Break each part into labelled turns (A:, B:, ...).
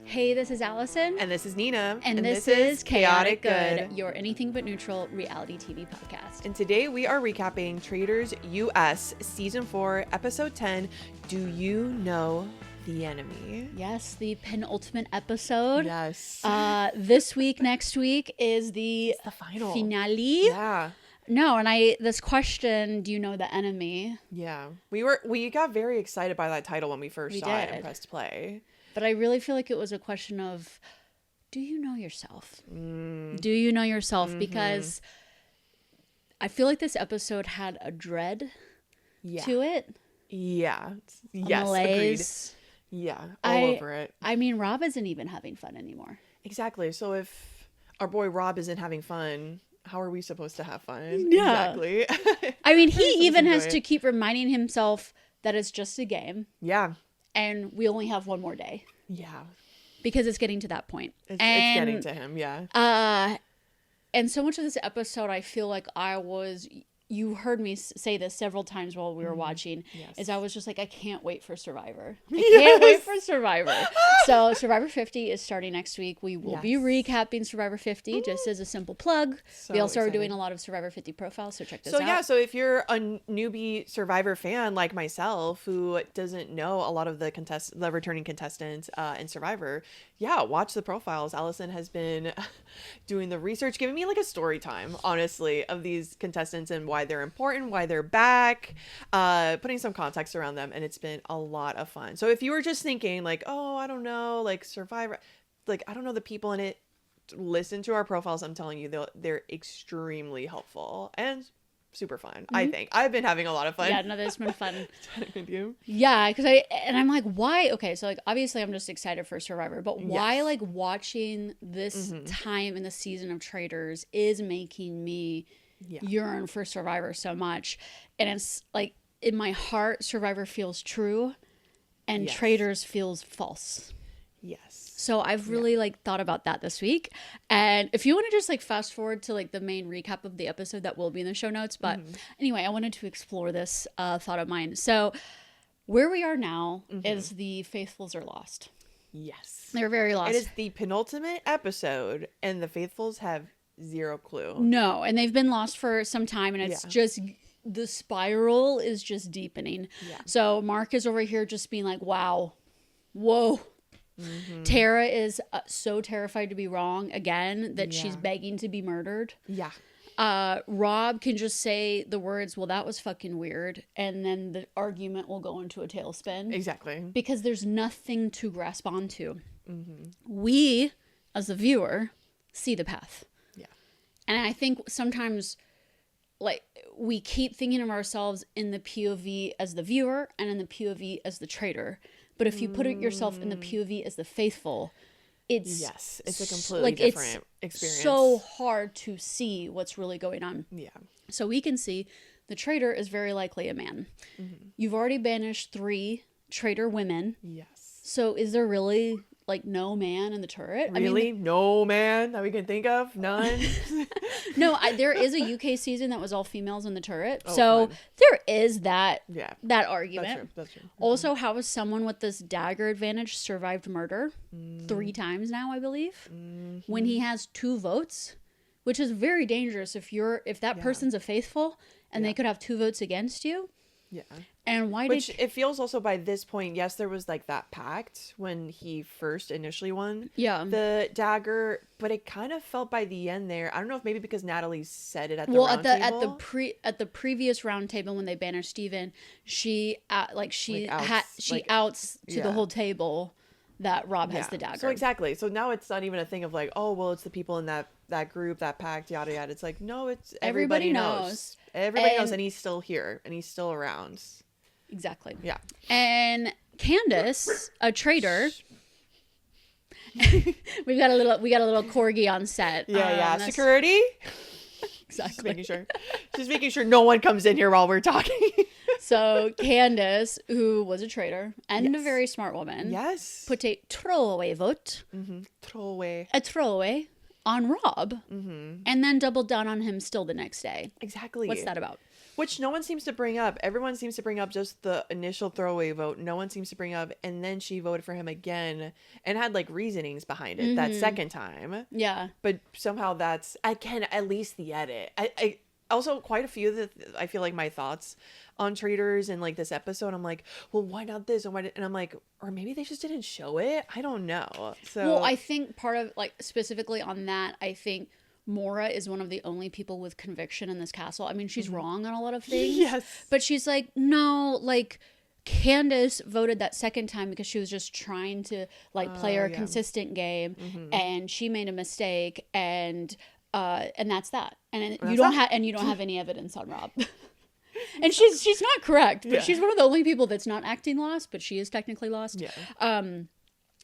A: Hey, this is Allison.
B: And this is Nina.
A: And this is Chaotic Good, your anything but neutral reality TV podcast.
B: And today we are recapping Traitors US Season 4, Episode 10, Do You Know the Enemy?
A: Yes, the penultimate episode.
B: Yes.
A: This week, next week is the
B: final
A: finale.
B: Yeah.
A: No, and this question, do you know the enemy?
B: Yeah. We got very excited by that title when we first saw it and pressed play.
A: But I really feel like it was a question of, do you know yourself? Do you know yourself? Mm-hmm. Because I feel like this episode had a dread to it.
B: Yeah.
A: Yes,
B: malaise. Agreed. Yeah, over it.
A: I mean, Rob isn't even having fun anymore.
B: Exactly. So if our boy Rob isn't having fun, how are we supposed to have fun?
A: Yeah.
B: Exactly.
A: I mean, he even has to keep reminding himself that it's just a game.
B: Yeah.
A: And we only have one more day.
B: Yeah.
A: Because it's getting to that point.
B: It's getting to him, yeah.
A: And so much of this episode, I feel like you heard me say this several times while we were watching, is I was just like, I can't wait for Survivor. I can't wait for Survivor. So Survivor 50 is starting next week. We will be recapping Survivor 50, just as a simple plug. So we also are doing a lot of Survivor 50 profiles, so check this out.
B: So yeah, so if you're a newbie Survivor fan like myself who doesn't know a lot of the returning contestants in Survivor, watch the profiles. Allison has been doing the research, giving me like a story time, honestly, of these contestants and why they're important, why they're back, putting some context around them, and it's been a lot of fun. So if you were just thinking like, oh, I don't know, like Survivor, like I don't know the people in it, listen to our profiles. I'm telling you, they're extremely helpful and super fun. I think I've been having a lot of fun.
A: Yeah, no, this has been fun.
B: With you.
A: Yeah, because I'm like, why? Okay, so like obviously I'm just excited for Survivor, but why like watching this time in the season of Traitors is making me yearn for Survivor so much. And it's like in my heart, Survivor feels true and Traitors feels false.
B: Yes.
A: So I've really like thought about that this week. And if you want to just like fast forward to like the main recap of the episode, that will be in the show notes. But anyway, I wanted to explore this thought of mine. So where we are now is the Faithfuls are lost.
B: Yes.
A: They're very lost.
B: It is the penultimate episode and the Faithfuls have zero clue.
A: No. And they've been lost for some time, and it's just, the spiral is just deepening. Yeah. So Mark is over here just being like, wow, whoa. Tara is so terrified to be wrong again that she's begging to be murdered. Yeah. Rob can just say the words, well, that was fucking weird. And then the argument will go into a tailspin. Exactly. Because there's nothing to grasp onto. We, as the viewer, see the path. Yeah. And I think sometimes like we keep thinking of ourselves in the POV as the viewer and in the POV as the traitor. But if you put yourself in the POV as the faithful, it's
B: a completely different experience.
A: So hard to see what's really going on. Yeah. So we can see the traitor is very likely a man. You've already banished 3 traitor women. Yes. So is there really like no man in the turret?
B: Really? I mean, no man that we can think of? None?
A: No, there is a UK season that was all females in the turret. Oh, so fun. There is that argument. That's true. Also, how has someone with this dagger advantage survived murder 3 times now, I believe, when he has 2 votes, which is very dangerous if that person's a faithful and they could have 2 votes against you. Yeah. And
B: Which it feels also by this point, yes, there was like that pact when he first initially won the dagger, but it kind of felt by the end there. I don't know if maybe because Natalie said it at the round table.
A: at the previous round table when they banished Steven, she outs to the whole table that Rob has the dagger.
B: So exactly. So now it's not even a thing of like, oh well, it's the people in that group, that pact, yada yada. It's like, no, it's everybody knows. Everybody knows, and he's still here and he's still around.
A: Exactly. Yeah. And Candace, a traitor. we got a little corgi on set.
B: Yeah. Security.
A: Exactly.
B: Just making sure no one comes in here while we're talking.
A: So Candace, who was a traitor and a very smart woman, put a throwaway vote. A throwaway on Rob, and then doubled down on him still the next day.
B: Exactly.
A: What's that about?
B: Which no one seems to bring up. Everyone seems to bring up just the initial throwaway vote. No one seems to bring up, and then she voted for him again and had like reasonings behind it that second time.
A: Yeah.
B: But somehow that's, again, at least the edit. I also, quite a few that I feel like my thoughts on Traitors and like this episode, I'm like, well, why not this? And I'm like, or maybe they just didn't show it. I don't know. So,
A: well, I think part of like specifically on that, I think Mora is one of the only people with conviction in this castle. I mean, she's wrong on a lot of things.
B: Yes.
A: But she's like, no, like Candace voted that second time because she was just trying to like play her consistent game, and she made a mistake, and that's that. And you don't have any evidence on Rob. And she's not correct, but she's one of the only people that's not acting lost, but she is technically lost. Yeah.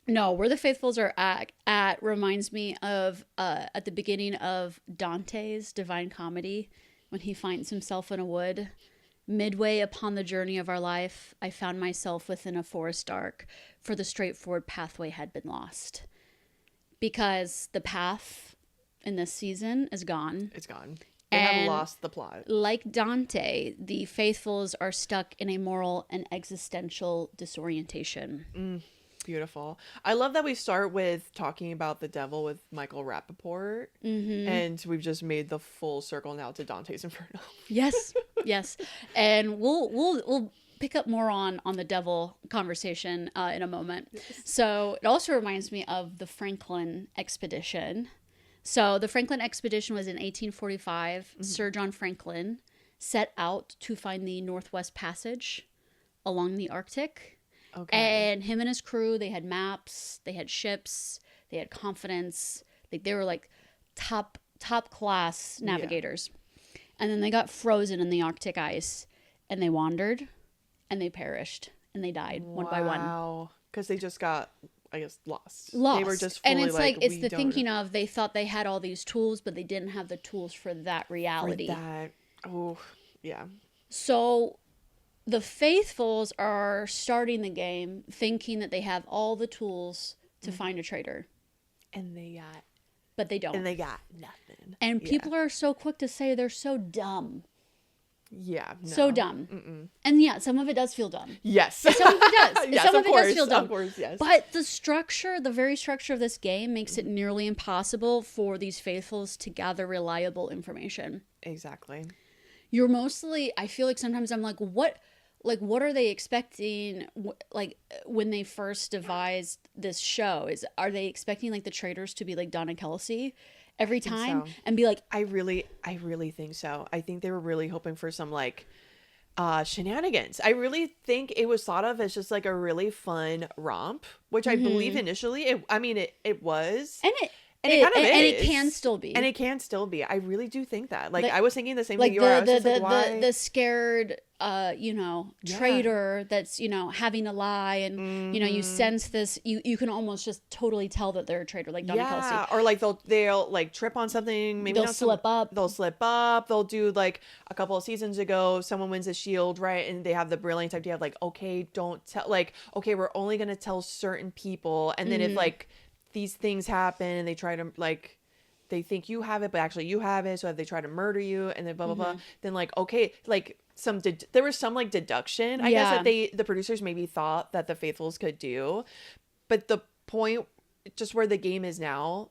A: No, where the Faithfuls are at reminds me of at the beginning of Dante's Divine Comedy, when he finds himself in a wood. Midway upon the journey of our life, I found myself within a forest dark, for the straightforward pathway had been lost. Because the path in this season is gone.
B: It's gone. They have lost the plot.
A: Like Dante, the Faithfuls are stuck in a moral and existential disorientation.
B: Beautiful. I love that we start with talking about the devil with Michael Rappaport, and we've just made the full circle now to Dante's Inferno.
A: Yes, yes, and we'll pick up more on the devil conversation in a moment. Yes. So it also reminds me of the Franklin expedition. So the Franklin expedition was in 1845. Sir John Franklin set out to find the Northwest Passage along the Arctic. Okay. And him and his crew, they had maps, they had ships, they had confidence. They were like top class navigators. Yeah. And then they got frozen in the Arctic ice, and they wandered, and they perished, and they died one by one. Wow.
B: Because they just got, I guess, lost.
A: They were just fully, and it's like it's the thinking of they thought they had all these tools, but they didn't have the tools for that reality.
B: For that. Oh, yeah.
A: So the Faithfuls are starting the game thinking that they have all the tools to find a traitor. But they don't.
B: And they got nothing.
A: And people are so quick to say they're so dumb.
B: Yeah. No.
A: So dumb. And yeah, some of it does feel dumb.
B: Yes.
A: Some of it does.
B: Yes,
A: some of it does feel dumb.
B: Of course, yes.
A: But the very structure of this game makes it nearly impossible for these Faithfuls to gather reliable information.
B: Exactly.
A: You're mostly, I feel like sometimes I'm like, what are they expecting, like, when they first devised this show? Are they expecting, like, the traitors to be, like, Donna Kelsey every time? So. And be like...
B: I really think so. I think they were really hoping for some, like, shenanigans. I really think it was thought of as just, like, a really fun romp, which I believe initially, it was. And it kind of is.
A: And it can still be.
B: And it can still be. I really do think that. Like, I was thinking the same thing you were. I was just like, why?
A: The scared, traitor that's, having a lie. And, you sense this. You can almost just totally tell that they're a traitor, like Donna Kelsey.
B: Or, like, they'll like, trip on something. Maybe
A: they'll slip up.
B: They'll slip up. They'll do, like, a couple of seasons ago, someone wins a shield, right? And they have the brilliant idea of, like, okay, don't tell. Like, okay, we're only going to tell certain people. And then if, like... these things happen and they try to, like, they think you have it, but actually you have it. So if they try to murder you and then blah, blah, blah, then, like, okay, like, there was some, like, deduction, I guess, that the producers maybe thought that the Faithfuls could do. But the point, just where the game is now,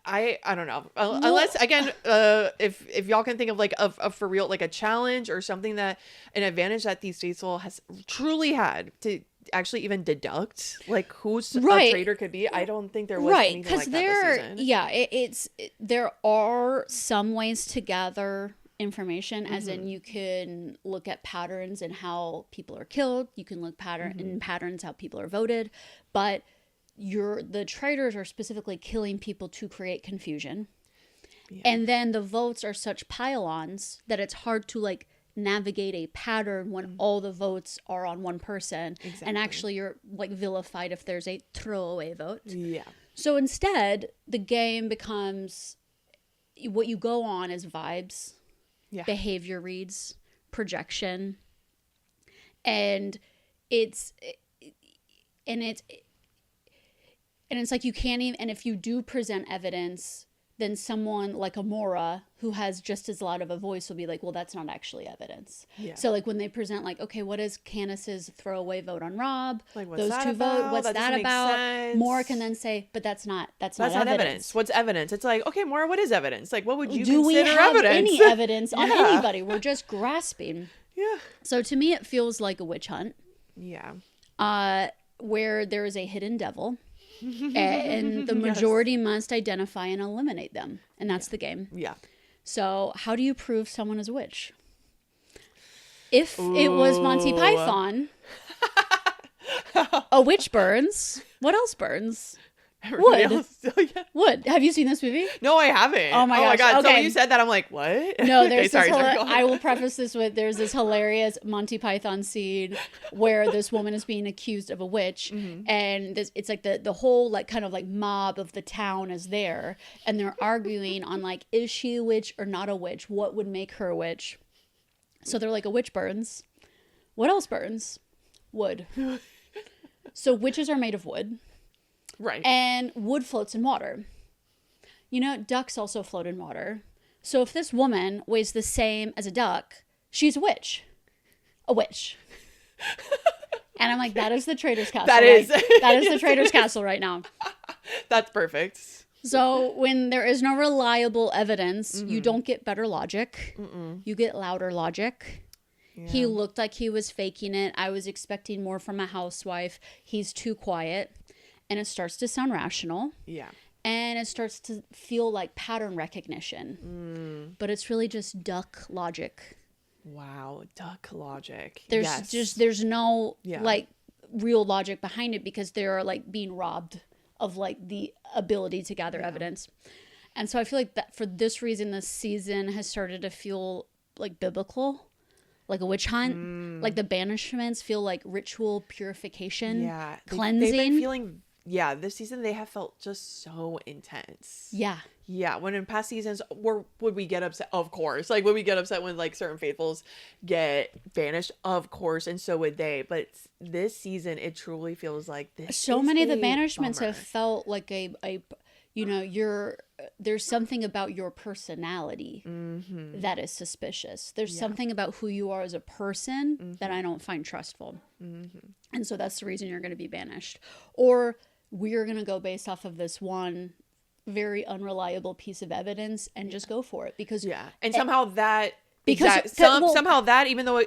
B: I don't know. Unless, again, if y'all can think of, like, a for real, like, a challenge or something that, an advantage that these Faithfuls has truly had to actually even deduct, like, who's a traitor could be. I don't think there was anything like that this season.
A: There are some ways to gather information, as in you can look at patterns in how people are killed. You can look in patterns how people are voted, but the traitors are specifically killing people to create confusion. Yeah. And then the votes are such pile-ons that it's hard to, like, navigate a pattern when all the votes are on one person. Exactly. And actually you're, like, vilified if there's a throwaway vote. Yeah. So instead, the game becomes, what you go on is vibes, behavior reads, projection, and it's like you can't even, and if you do present evidence, then someone like Amora, who has just as loud of a voice, will be like, well, that's not actually evidence. Yeah. So like when they present like, okay, what is Candace's throwaway vote on Rob?
B: Like,
A: those two votes, what's that about? Maura can then say, but that's not evidence.
B: What's evidence? It's like, okay, Maura, what is evidence? Like, what would you
A: consider
B: evidence? Do we have
A: any evidence on anybody? We're just grasping.
B: Yeah.
A: So to me, it feels like a witch hunt.
B: Yeah.
A: Where there is a hidden devil. And the majority must identify and eliminate them. And that's the game.
B: Yeah.
A: So how do you prove someone is a witch? If it was Monty Python, a witch burns. What else burns? Wood. Wood. Have you seen this movie?
B: No, I haven't.
A: Oh my god.
B: Okay. So when you said that, I'm like, what?
A: No, there's I will preface this with, there's this hilarious Monty Python scene where this woman is being accused of a witch, and it's like the whole like kind of like mob of the town is there, and they're arguing on like, is she a witch or not a witch? What would make her a witch? So they're like, a witch burns. What else burns? Wood. So witches are made of wood.
B: Right.
A: And wood floats in water. You know, ducks also float in water. So if this woman weighs the same as a duck, she's a witch. A witch. And I'm like, that is the Traitors Castle. That is the Traitors Castle right now.
B: That's perfect.
A: So when there is no reliable evidence, you don't get better logic. You get louder logic. Yeah. He looked like he was faking it. I was expecting more from a housewife. He's too quiet. And it starts to sound rational. Yeah. And it starts to feel like pattern recognition. But it's really just duck logic.
B: Wow. Duck logic.
A: There's no like real logic behind it, because they're like being robbed of like the ability to gather evidence. And so I feel like that for this reason, this season has started to feel like biblical. Like a witch hunt. Like the banishments feel like ritual purification. Yeah. Cleansing.
B: They've been feeling... Yeah, this season they have felt just so intense. Yeah. Yeah, when in past seasons, would we get upset? Of course. Like, would we get upset when, like, certain faithfuls get banished? Of course, and so would they. But this season, it truly feels like this.
A: So many of the banishments have felt like a you know, there's something about your personality that is suspicious. There's something about who you are as a person that I don't find trustful. And so that's the reason you're going to be banished. Or we're going to go based off of this one very unreliable piece of evidence and just go for it, because
B: and somehow that somehow that, even though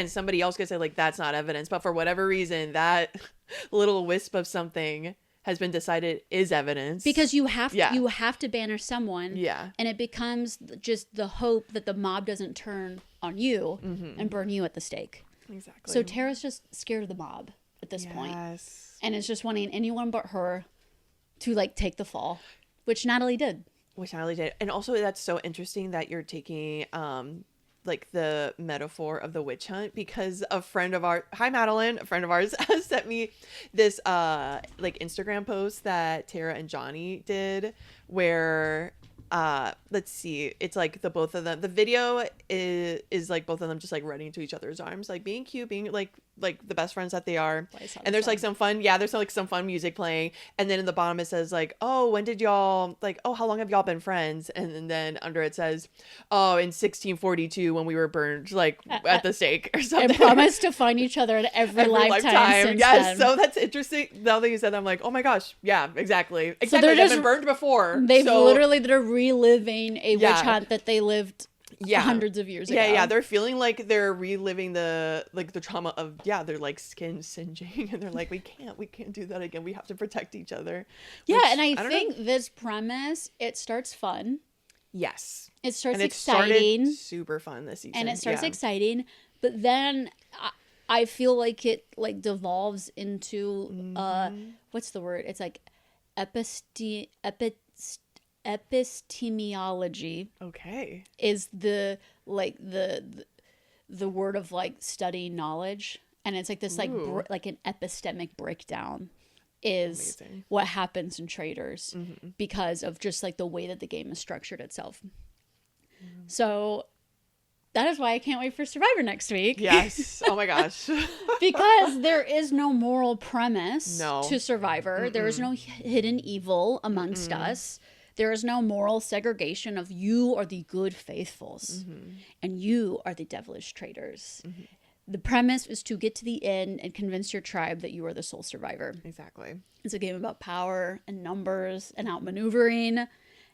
B: somebody else could say like that's not evidence, but for whatever reason that little wisp of something has been decided is evidence,
A: because you have to banish someone, and it becomes just the hope that the mob doesn't turn on you and burn you at the stake. Exactly. So Tara's just scared of the mob at this point. And is just wanting anyone but her to like take the fall, which Natalie did.
B: And also that's so interesting that you're taking like the metaphor of the witch hunt, because a friend of ours, hi Madeline, a friend of ours has sent me this like Instagram post that Tara and Johnny did where let's see, it's like the both of them, the video is like both of them just like running into each other's arms, like being cute, being like the best friends that they are. And there's like some fun there's like some fun music playing, and then in the bottom it says like, oh, when did y'all like, oh, how long have y'all been friends? And then under it says, oh, in 1642 when we were burned like at the stake or something.
A: And promised to find each other at every lifetime since then.
B: So that's interesting. Now that you said that, I'm like, oh my gosh, yeah, exactly. So they've been burned before.
A: They're reliving a witch hunt that they lived hundreds of years ago.
B: Yeah, they're feeling like they're reliving the trauma of their like skin singeing, and they're like, we can't do that again. We have to protect each other.
A: Yeah, and I think this premise, it starts fun.
B: Yes.
A: It starts exciting.
B: Super fun this season.
A: And it starts exciting, but then I feel like it like devolves into what's the word? It's like epistemology.
B: Okay.
A: Is the like the word of like studying knowledge, and it's like this like like an epistemic breakdown is amazing. What happens in Traitors because of just like the way that the game is structured itself. So that is why I can't wait for Survivor next week.
B: Yes. Oh my gosh.
A: Because there is no moral premise to Survivor. There is no hidden evil amongst us. There is no moral segregation of you are the good faithfuls and you are the devilish traitors. The premise is to get to the end and convince your tribe that you are the sole survivor.
B: Exactly.
A: It's a game about power and numbers and outmaneuvering.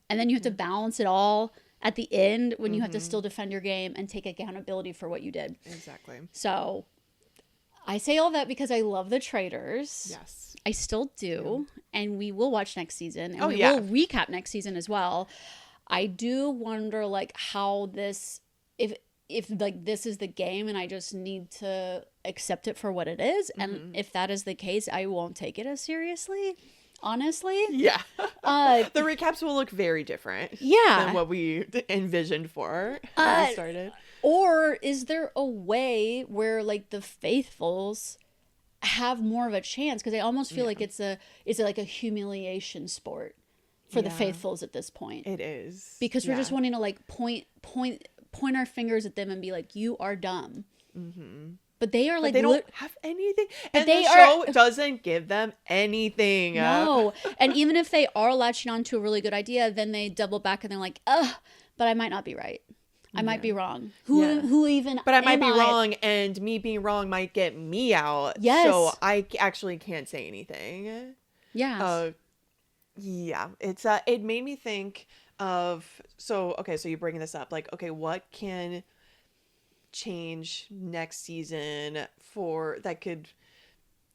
A: And then you have to balance it all at the end when you have to still defend your game and take accountability for what you did.
B: Exactly.
A: So I say all that because I love the Traitors.
B: Yes.
A: I still do. And we will watch next season. And we
B: yeah.
A: will recap next season as well. I do wonder like how this, if like this is the game and I just need to accept it for what it is. And if that is the case, I won't take it as seriously. Honestly.
B: Yeah. The recaps will look very different.
A: Yeah.
B: Than what we envisioned for when we started.
A: Or is there a way where like the faithfuls have more of a chance? Because I almost feel like it's like a humiliation sport for the faithfuls at this point.
B: It is.
A: Because we're just wanting to like point our fingers at them and be like, you are dumb. But they are like,
B: they don't have anything, and
A: they
B: the show doesn't give them anything.
A: No, and even if they are latching on to a really good idea, then they double back and they're like, ugh, but I might not be right. I might be wrong. Who even?
B: But I might be wrong, and me being wrong might get me out.
A: Yes.
B: So I actually can't say anything.
A: Yeah.
B: Yeah. It's it made me think of so you're bringing this up like what can change next season for that could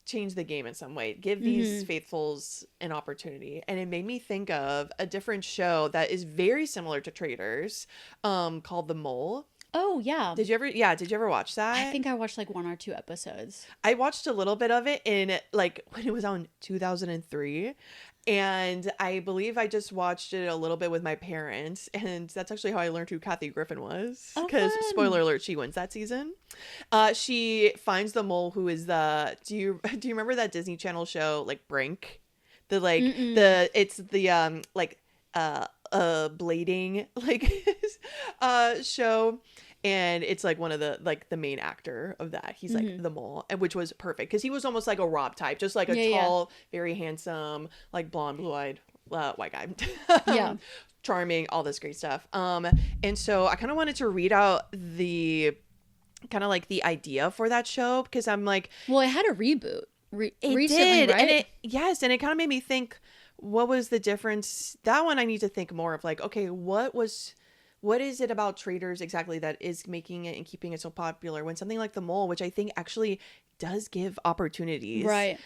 B: change the game in some way, give these faithfuls an opportunity. And it made me think of a different show that is very similar to Traitors, called The Mole.
A: Oh yeah.
B: Did you ever watch that?
A: I think I watched like 1 or 2 episodes.
B: I watched a little bit of it in like when it was on 2003. And I believe I just watched it a little bit with my parents. And that's actually how I learned who Kathy Griffin was. Because, spoiler alert, she wins that season. She finds the mole who is the... Do you remember that Disney Channel show, like, Brink? The, like, it's the, blading, like, show. And it's like one of the like the main actor of that. He's like the mole, and which was perfect because he was almost like a Rob type, just like a tall, very handsome, like blonde, blue-eyed white guy. Charming, all this great stuff. And so I kind of wanted to read out the kind of like the idea for that show because I'm like,
A: well, it had a reboot recently,
B: did,
A: right?
B: And and it kind of made me think, what was the difference? That one I need to think more of like, okay, what is it about Traitors exactly that is making it and keeping it so popular when something like The Mole, which I think actually does give opportunities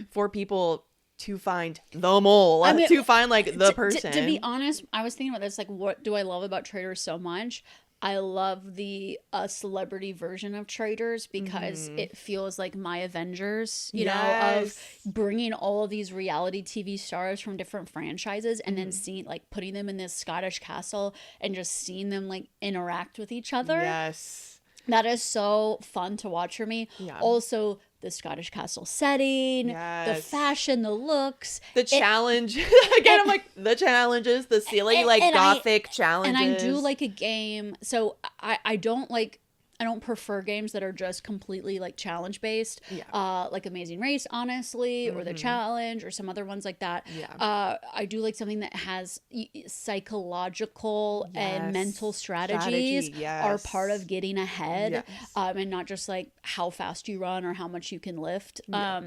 B: for people to find the mole, to find like the person.
A: To be honest, I was thinking about this, like, what do I love about Traitors so much? I love the celebrity version of Traitors because it feels like my Avengers, you know, of bringing all of these reality TV stars from different franchises and then putting them in this Scottish castle and just seeing them like interact with each other.
B: Yes.
A: That is so fun to watch for me. Yeah. Also, the Scottish castle setting, the fashion, the looks,
B: the challenge. Again, I'm like the challenges, the silly gothic challenges.
A: And I do like a game. So I don't prefer games that are just completely like challenge based. Yeah. Like Amazing Race, honestly, or The Challenge, or some other ones like that. Yeah. I do like something that has psychological and mental strategies are part of getting ahead, and not just like how fast you run or how much you can lift. Yeah.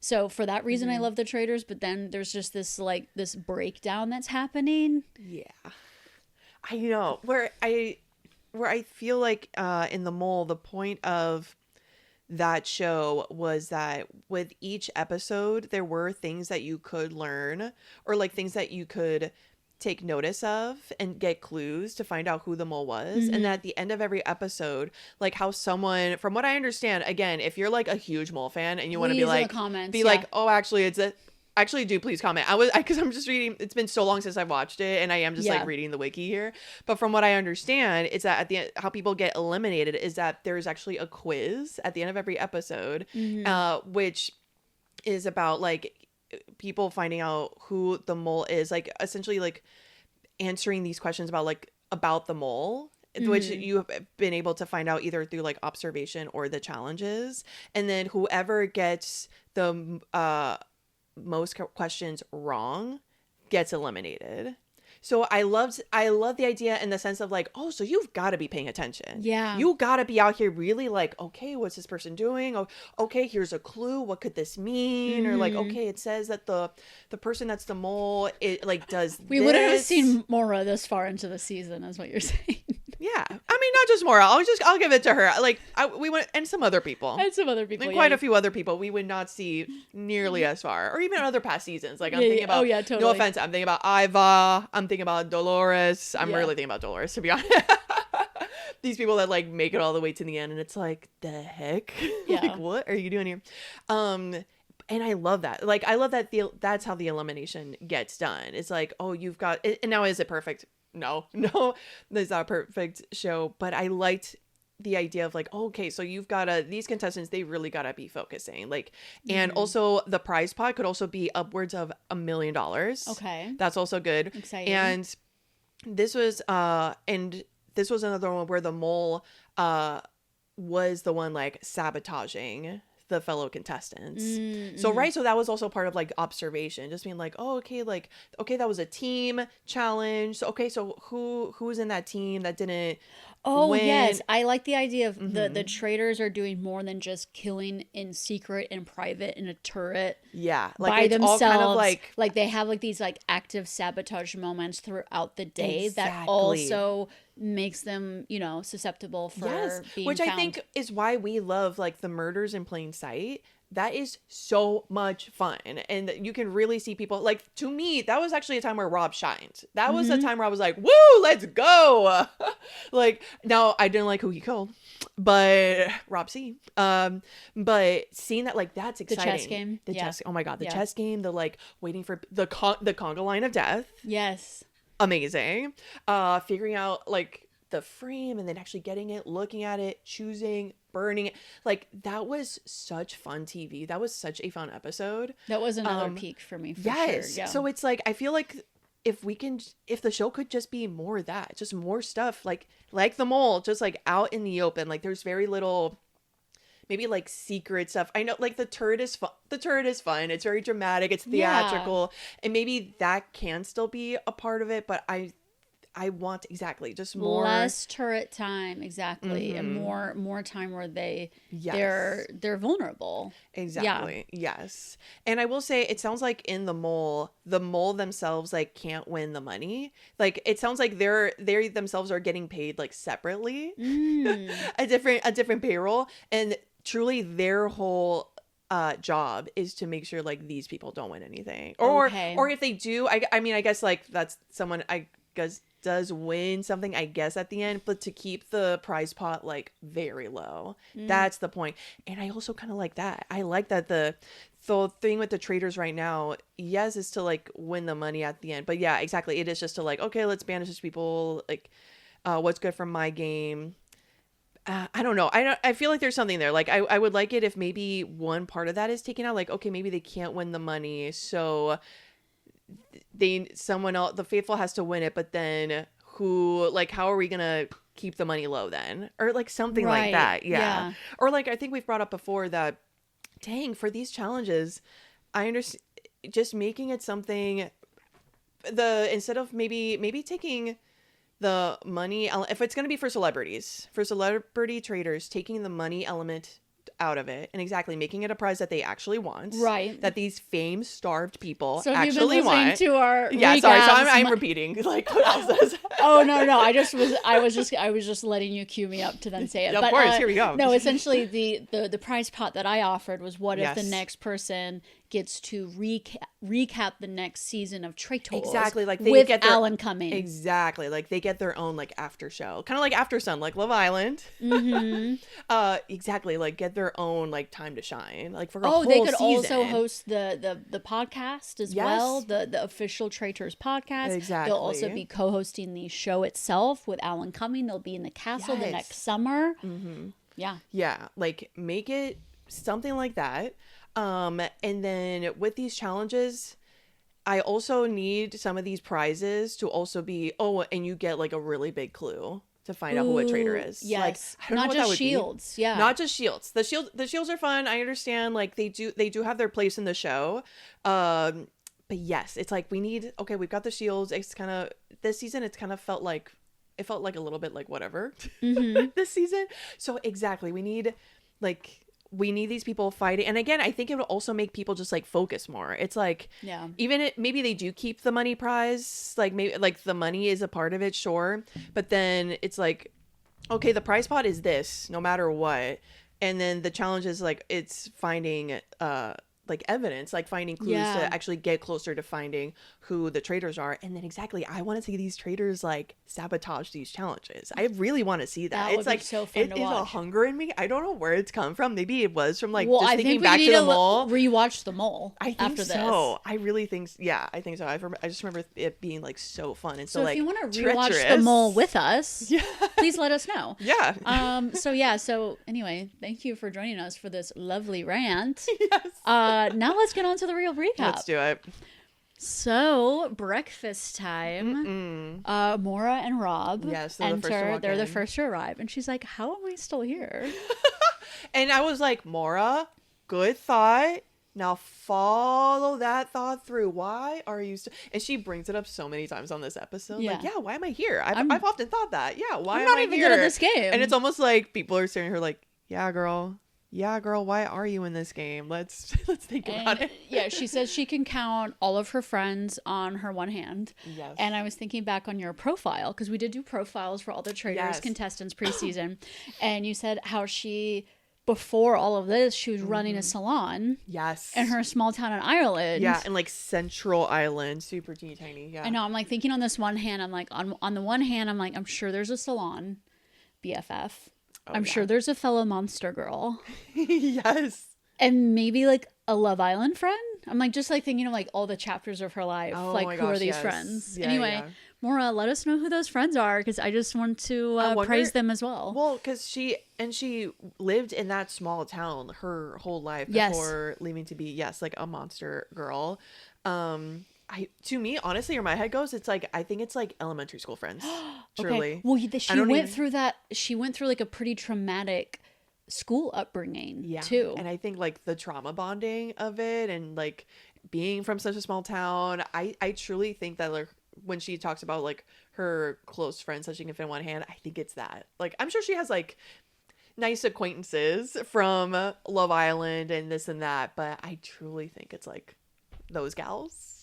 A: So for that reason, I love the Traitors. But then there's just this breakdown that's happening. Yeah,
B: I know where I feel like in The Mole, the point of that show was that with each episode, there were things that you could learn or like things that you could take notice of and get clues to find out who the mole was. And at the end of every episode, like how someone, from what I understand, again, if you're like a huge mole fan and you want to be like, oh, actually it's a... Actually, do please comment. Because I'm just reading. It's been so long since I've watched it, and I am just like reading the wiki here. But from what I understand, it's that at the end, how people get eliminated is that there's actually a quiz at the end of every episode, which is about like people finding out who the mole is, like essentially like answering these questions about the mole. Which you have been able to find out either through like observation or the challenges, and then whoever gets the most questions wrong gets eliminated. So I love the idea in the sense of like, oh, so you've got to be paying attention.
A: Yeah.
B: You got to be out here really like, okay, what's this person doing? Oh, okay, here's a clue. What could this mean? Or like, okay, it says that the person that's the mole, it like does
A: We
B: this.
A: wouldn't have seen Mora this far into the season, is what you're saying.
B: Yeah. I mean, not just Mora. I'll give it to her. Like we went, and some other people.
A: And some other people.
B: And quite a few other people we would not see nearly as far. Or even other past seasons. Like I'm thinking about,
A: totally.
B: no offense, I'm thinking about Iva. I'm thinking about Dolores. I'm really thinking about Dolores, to be honest. These people that like make it all the way to the end and it's like, the heck?
A: Yeah.
B: Like, what are you doing here? And I love that. Like, I love that that's how the elimination gets done. It's like, oh, you've got it. And now, is it perfect? No, there's not a perfect show. But I liked the idea of like, oh, okay, so you've got these contestants, they really got to be focusing. Like, and also the prize pot could also be upwards of $1 million.
A: Okay.
B: That's also good.
A: Exciting.
B: And this was another one where the mole was the one like sabotaging the fellow contestants. So that was also part of like observation, just being like, oh, okay, that was a team challenge. So okay, so who's in that team that didn't win?
A: Yes, I like the idea of the traitors are doing more than just killing in secret and private in a turret.
B: Yeah, like
A: by
B: it's
A: themselves.
B: all kind of
A: like they have like these like active sabotage moments throughout the day that
B: Exactly.
A: also makes them, susceptible for being
B: which
A: found.
B: I think is why we love like the murders in plain sight. That is so much fun, and you can really see people like, to me, that was actually a time where Rob shined. That was a time where I was like, woo, let's go. Like, now I didn't like who he killed, but Rob C. But seeing that, like, that's exciting.
A: The chess game.
B: Chess. Oh my God. The chess game, the like waiting for the conga line of death.
A: Yes.
B: Amazing. Figuring out like the frame and then actually getting it, looking at it, choosing, burning it. Like, that was such fun TV. That was such a fun episode.
A: That was another peak for me, for sure. Yeah.
B: So it's like, I feel like if the show could just be more of that, just more stuff like the mole, just like out in the open. Like, there's very little, maybe like secret stuff. I know, like, the turret is fun. It's very dramatic. It's theatrical. And maybe that can still be a part of it, but I want just more
A: less turret time, exactly, and more time where they're vulnerable.
B: Exactly. Yeah. Yes. And I will say, it sounds like in the mole themselves like can't win the money. Like, it sounds like they themselves are getting paid like separately, a different payroll, and truly their whole job is to make sure like these people don't win anything, or if they do, I mean, I guess like that's someone I guess does win something, I guess, at the end, but to keep the prize pot like very low. That's the point. And I also kind of like that. I like that the thing with the traitors right now, yes, is to like win the money at the end, but yeah, exactly, it is just to like, okay, let's banish these people, like what's good from my game. I don't know. I feel like there's something there. Like, I would like it if maybe one part of that is taken out. Like, okay, maybe they can't win the money, so someone else, the faithful, has to win it, but then how are we gonna keep the money low then, or like something like that. Yeah. Or like, I think we've brought up before that, dang, for these challenges, I understand just making it something, instead of maybe taking the money, if it's going to be for celebrity traitors, taking the money element out of it and making it a prize that they actually want, right? That these fame-starved people actually want.
A: To our
B: sorry, so I'm repeating like what else is.
A: Oh no, I was just letting you cue me up to then say it.
B: Of course, here we go.
A: No, essentially the prize pot that I offered was, what if the next person gets to recap the next season of Traitors,
B: exactly, like they
A: with
B: get
A: Alan coming,
B: exactly, like they get their own like after show, kind of like After Sun, like Love Island. Exactly, like get their own like time to shine, like for a whole
A: they could
B: season.
A: Also host the podcast as well, the official Traitors podcast.
B: Exactly,
A: they'll also be co-hosting the show itself with Alan coming. They'll be in the castle the next summer. Yeah, like make it something like that. And then with these challenges, I also need some of these prizes to also be, and you get like a really big clue to find out who a traitor is. Yes.
B: Like, I don't know
A: not
B: what
A: just
B: that would
A: shields.
B: be.
A: Yeah.
B: Not just shields. The shields are fun. I understand, like they do have their place in the show. But But yes, it's like we need, okay, we've got the shields. It's kind of, this season, it's kind of felt like, it felt like a little bit like whatever this season. So exactly, we need these people fighting. And again, I think it will also make people just like focus more. It's like, even maybe they do keep the money prize, like maybe like the money is a part of it, sure. But then it's like, okay, the prize pot is no matter what. And then the challenge is like, it's finding, like evidence, like finding clues to actually get closer to finding who the traitors are. And then exactly, I want to see these traitors like sabotage these challenges. I really want to see that. It's like
A: so fun
B: it
A: to
B: is
A: watch.
B: a hunger in me. I don't know where it's come from. Maybe it was from like just thinking back to the mole.
A: Rewatch the mole.
B: I think
A: after
B: so.
A: This.
B: I really think. Yeah, I think so. I just remember it being like so fun and
A: so
B: like
A: if you want to rewatch the mole with us, please let us know.
B: Yeah.
A: So anyway, thank you for joining us for this lovely rant.
B: Yes.
A: Now let's get on to the real recap.
B: Let's do it.
A: So breakfast time. Maura and Rob enter. They're the first to arrive, and she's like, "How am I still here?"
B: And I was like, Maura, good thought. Now follow that thought through. Why are you still? And she brings it up so many times on this episode. Like, why am I here? I've often thought that. Yeah, why am I here? I'm not even good at this game. And it's almost like people are staring at her like, yeah, girl, why are you in this game? Let's think about it.
A: Yeah, she says she can count all of her friends on her one hand.
B: Yes.
A: And I was thinking back on your profile, because we did do profiles for all the Traitors contestants preseason. And you said how before all of this, she was running a salon.
B: Yes.
A: In her small town in Ireland.
B: Yeah, in like Central Ireland, super teeny tiny. Yeah.
A: I know. I'm like thinking on this one hand, I'm like, on the one hand, I'm like, I'm sure there's a salon BFF. I'm sure there's a fellow monster girl.
B: Yes.
A: And maybe like a Love Island friend. I'm like just like thinking of like all the chapters of her life. Like who are these friends?
B: Yeah,
A: anyway, Maura, let us know who those friends are, because I just want to praise them as well.
B: Well, because she lived in that small town her whole life before leaving to be like a monster girl. To me, honestly, where my head goes, it's like I think it's like elementary school friends. Truly.
A: Okay. Well, she went through like a pretty traumatic school upbringing too.
B: And I think like the trauma bonding of it, and like being from such a small town, I truly think that like when she talks about like her close friends that she can fit in one hand, I think it's that. Like I'm sure she has like nice acquaintances from Love Island and this and that, but I truly think it's like those gals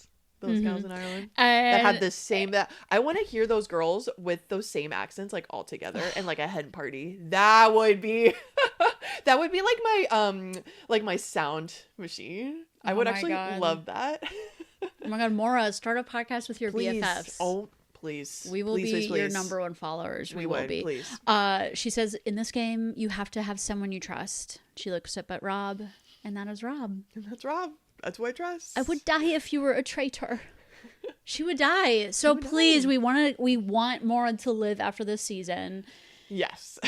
B: in Ireland that have the same, that I want to hear those girls with those same accents like all together and like a hen party. That would be like my sound machine. I would actually love that.
A: Oh my god, Maura, start a podcast with your BFFs.
B: Oh, please.
A: We will be your number one followers. We will be.
B: Please.
A: She says, in this game, you have to have someone you trust. She looks up at Rob, and that is Rob.
B: And that's Rob. That's who I trust.
A: I would die if you were a traitor. She would die. So please, we want Maura to live after this season.
B: Yes.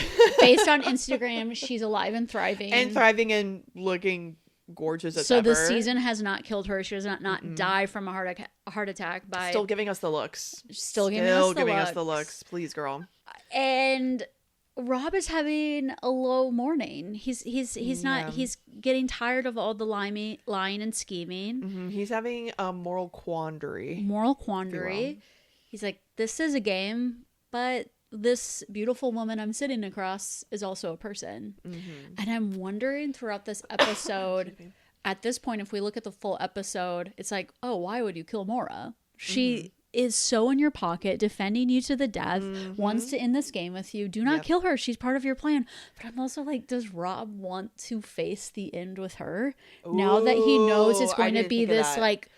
A: Based on Instagram, she's alive and thriving.
B: And looking gorgeous as
A: ever.
B: So
A: the season has not killed her. She does not die from a heart attack by...
B: Still giving us the looks.
A: Still giving us the looks.
B: Please, girl.
A: And Rob is having a low morning. He's getting tired of all the lying and scheming.
B: Mm-hmm. He's having a moral quandary. He's like, this is a game, but this beautiful woman I'm sitting across is also a person. Mm-hmm. And I'm wondering throughout this episode, at this point, if we look at the full episode, it's like, oh, why would you kill Maura? She is so in your pocket, defending you to the death, wants to end this game with you. Do not kill her. She's part of your plan. But I'm also like, does Rob want to face the end with her? Ooh, now that he knows it's going to be this like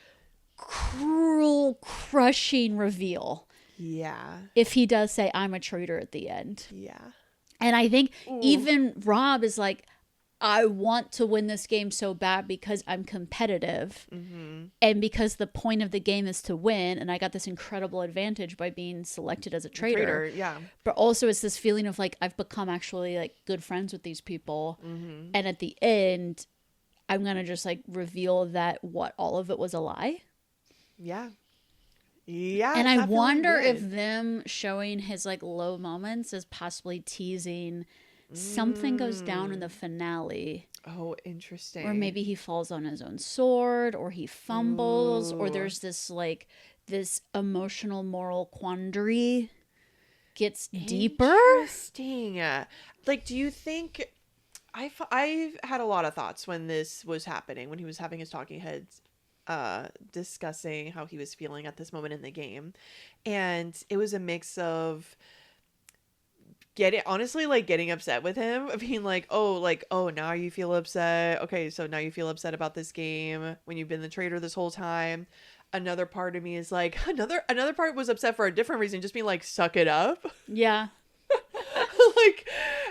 B: cruel, crushing reveal. Yeah.
A: If he does say, I'm a traitor at the end.
B: Yeah.
A: And I think even Rob is like, I want to win this game so bad because I'm competitive and because the point of the game is to win, and I got this incredible advantage by being selected as a traitor.
B: Yeah.
A: But also it's this feeling of like I've become actually like good friends with these people, and at the end I'm gonna just like reveal that all of it was a lie.
B: Yeah. Yeah.
A: And I wonder if them showing his like low moments is possibly teasing something goes down in the finale.
B: Oh, interesting.
A: Or maybe he falls on his own sword, or he fumbles, or there's this like this emotional moral quandary gets deeper.
B: Interesting. Like, do you think I've had a lot of thoughts when this was happening, when he was having his talking heads discussing how he was feeling at this moment in the game. And it was a mix of getting upset with him, being like, oh, now you feel upset. Okay, so now you feel upset about this game when you've been the traitor this whole time. Another part of me is like, another part was upset for a different reason, just being like, suck it up.
A: Yeah.
B: Like,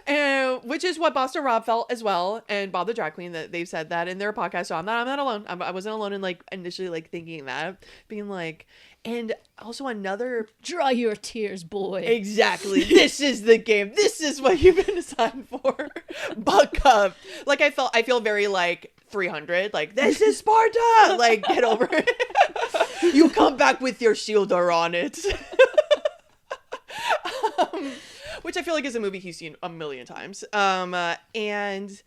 B: and which is what Boston Rob felt as well, and Bob the Drag Queen, that they've said that in their podcast. So I'm not alone. I wasn't alone in like initially like thinking that, being like, and also another,
A: dry your tears, boy.
B: Exactly. This is the game. This is what you've been assigned for. Buck up. Like I feel very like 300. Like, this is Sparta. Like, get over it. You come back with your shielder on it. Which I feel like is a movie he's seen a million times. And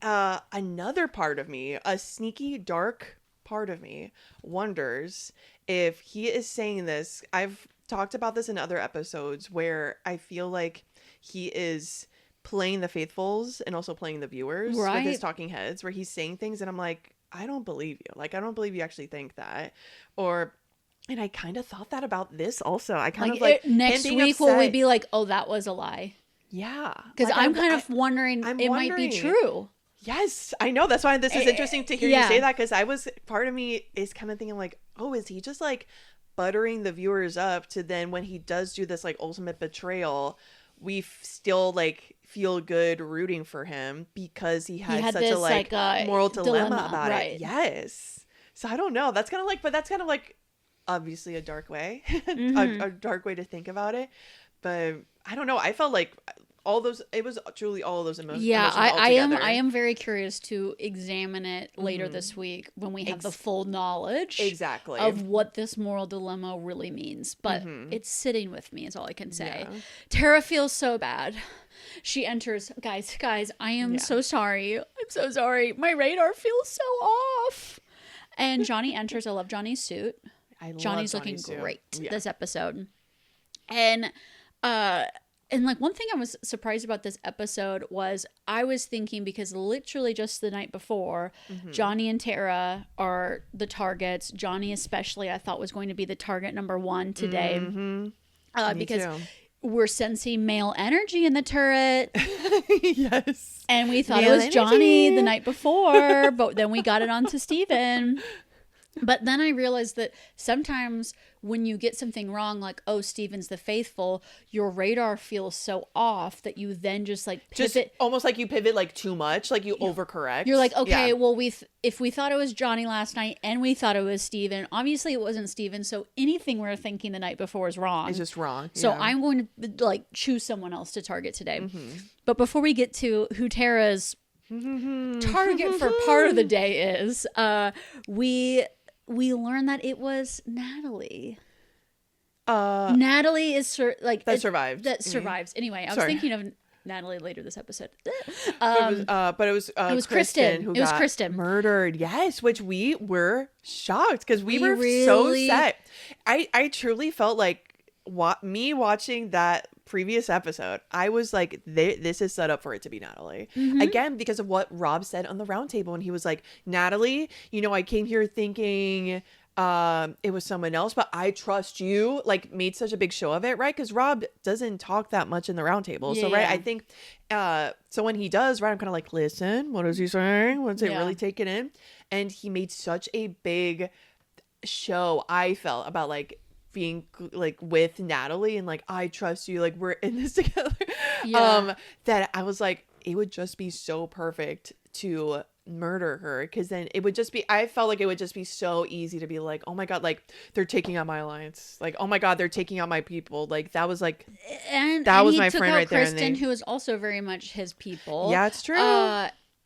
B: another part of me, a sneaky, dark part of me, wonders if he is saying this. I've talked about this in other episodes where I feel like he is playing the faithfuls and also playing the viewers with his talking heads, where he's saying things and I'm like, I don't believe you. Like, I don't believe you actually think that. And I kind of thought that about this also. I kind of like
A: next week will we be like, oh, that was a lie?
B: Yeah.
A: Because like, I'm kind of wondering it might be true.
B: Yes, I know. That's why this is interesting to hear you say that, because part of me is kind of thinking like, oh, is he just like buttering the viewers up to then when he does do this like ultimate betrayal, we still like feel good rooting for him because he had such
A: this,
B: a like moral dilemma about
A: right.
B: it. Yes. So I don't know. That's kind of like obviously a dark way, a dark way to think about it. But I don't know. I felt like it was truly all of those emotions.
A: Yeah, I am very curious to examine it later this week when we have the full knowledge of what this moral dilemma really means. But it's sitting with me is all I can say. Yeah. Tara feels so bad. She enters, guys, I am so sorry. I'm so sorry. My radar feels so off. And Johnny enters. I love Johnny's suit. Johnny's looking great this episode. And like one thing I was surprised about this episode was I was thinking, because literally just the night before, Johnny and Tara are the targets. Johnny especially I thought was going to be the target number one today. Because we're sensing male energy in the turret.
B: Yes.
A: And we thought it was Johnny the night before, but then we got it onto Steven. But then I realized that sometimes when you get something wrong, like, oh, Steven's the faithful, your radar feels so off that you then just like pivot.
B: Just almost like you pivot like too much, like you overcorrect.
A: You're like, okay, well, if we thought it was Johnny last night and we thought it was Steven, obviously it wasn't Steven. So anything we were thinking the night before is wrong.
B: It's just wrong.
A: So I'm going to like choose someone else to target today. But before we get to who Tara's target for part of the day is, we learned that it was Natalie. Natalie is
B: that survived.
A: That survives. Anyway, I was thinking of Natalie later this episode.
B: But it was Kristen who got
A: Kristen
B: murdered. Yes, which we were shocked because we were so set. I truly felt like me watching that previous episode, I was like, this is set up for it to be Natalie. Again, because of what Rob said on the roundtable when he was like, Natalie, I came here thinking it was someone else, but I trust you, like made such a big show of it, right? Because Rob doesn't talk that much in the roundtable. So right, I think so when he does, right, I'm kind of like, listen, what is he saying? What's it really take it in? And he made such a big show, I felt, about like being like with Natalie and like, I trust you, like we're in this together. That I was like, it would just be so perfect to murder her, because then it would just be, I felt like it would just be so easy to be like, oh my god, like they're taking out my alliance, like oh my god, they're taking out my people, like that was like,
A: and
B: that was
A: my
B: friend right there.
A: Kristen, who is also very much his people.
B: Yeah, it's true.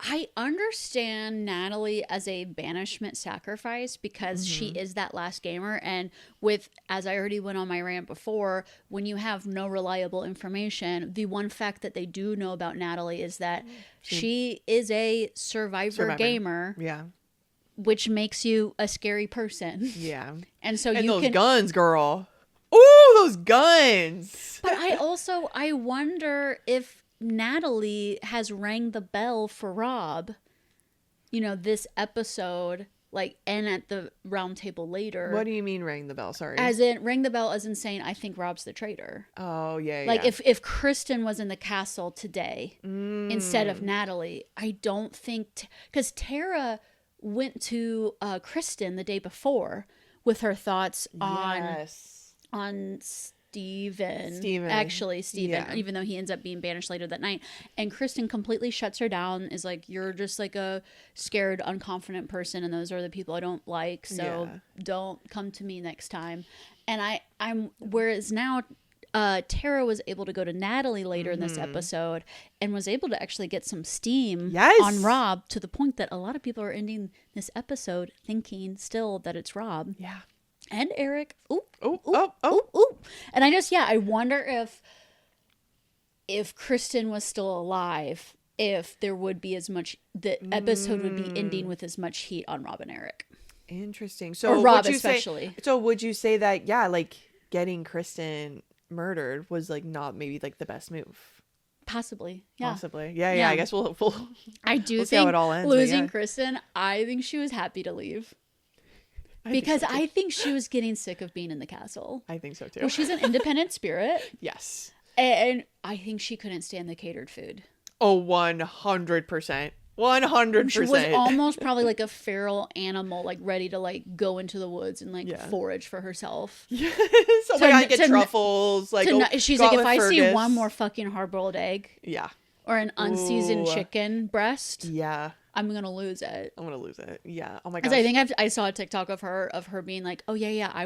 A: I understand Natalie as a banishment sacrifice because she is that last gamer. And with, as I already went on my rant before, when you have no reliable information, the one fact that they do know about Natalie is that she is a survivor gamer.
B: Yeah.
A: Which makes you a scary person.
B: Yeah.
A: And so
B: and
A: you
B: those
A: can...
B: guns, girl. Ooh, those guns.
A: But I wonder if Natalie has rang the bell for Rob, you know, this episode, like, and at the round table later.
B: What do you mean rang the bell? Sorry.
A: As in, rang the bell as in saying, I think Rob's the traitor.
B: Oh, yeah,
A: Like,
B: yeah.
A: if Kristen was in the castle today instead of Natalie, I don't think... Because Tara went to Kristen the day before with her thoughts on Steven. Actually, Steven,
B: Yeah.
A: even though he ends up being banished later that night. And Kristen completely shuts her down, is like, you're just like a scared, unconfident person, and those are the people I don't like, so don't come to me next time. And I'm whereas now Tara was able to go to Natalie later in this episode and was able to actually get some steam on Rob, to the point that a lot of people are ending this episode thinking still that it's Rob.
B: Yeah.
A: And Eric. Ooh.
B: Oh.
A: And I wonder if Kristen was still alive, if there would be as much, the episode would be ending with as much heat on Rob and Eric.
B: Interesting. So
A: or Rob especially.
B: So would you say that, yeah, like getting Kristen murdered was like not maybe like the best move?
A: Possibly. Yeah.
B: Possibly. Yeah. I guess we'll
A: I do
B: we'll
A: think
B: see how it all ends,
A: losing Kristen, I think she was happy to leave. Because I think she was getting sick of being in the castle.
B: I think so too.
A: Well, she's an independent spirit.
B: Yes.
A: And I think she couldn't stand the catered food.
B: Oh, 100%. 100%.
A: She was almost probably like a feral animal, like ready to like go into the woods and like forage for herself.
B: Yes. Oh my God, get truffles. Like,
A: she's like, if I see one more fucking hard-boiled egg.
B: Yeah.
A: Or an unseasoned chicken breast.
B: Yeah.
A: I'm gonna lose it.
B: I'm gonna lose it. Yeah. Oh my gosh.
A: I think I saw a TikTok of her being like, oh yeah,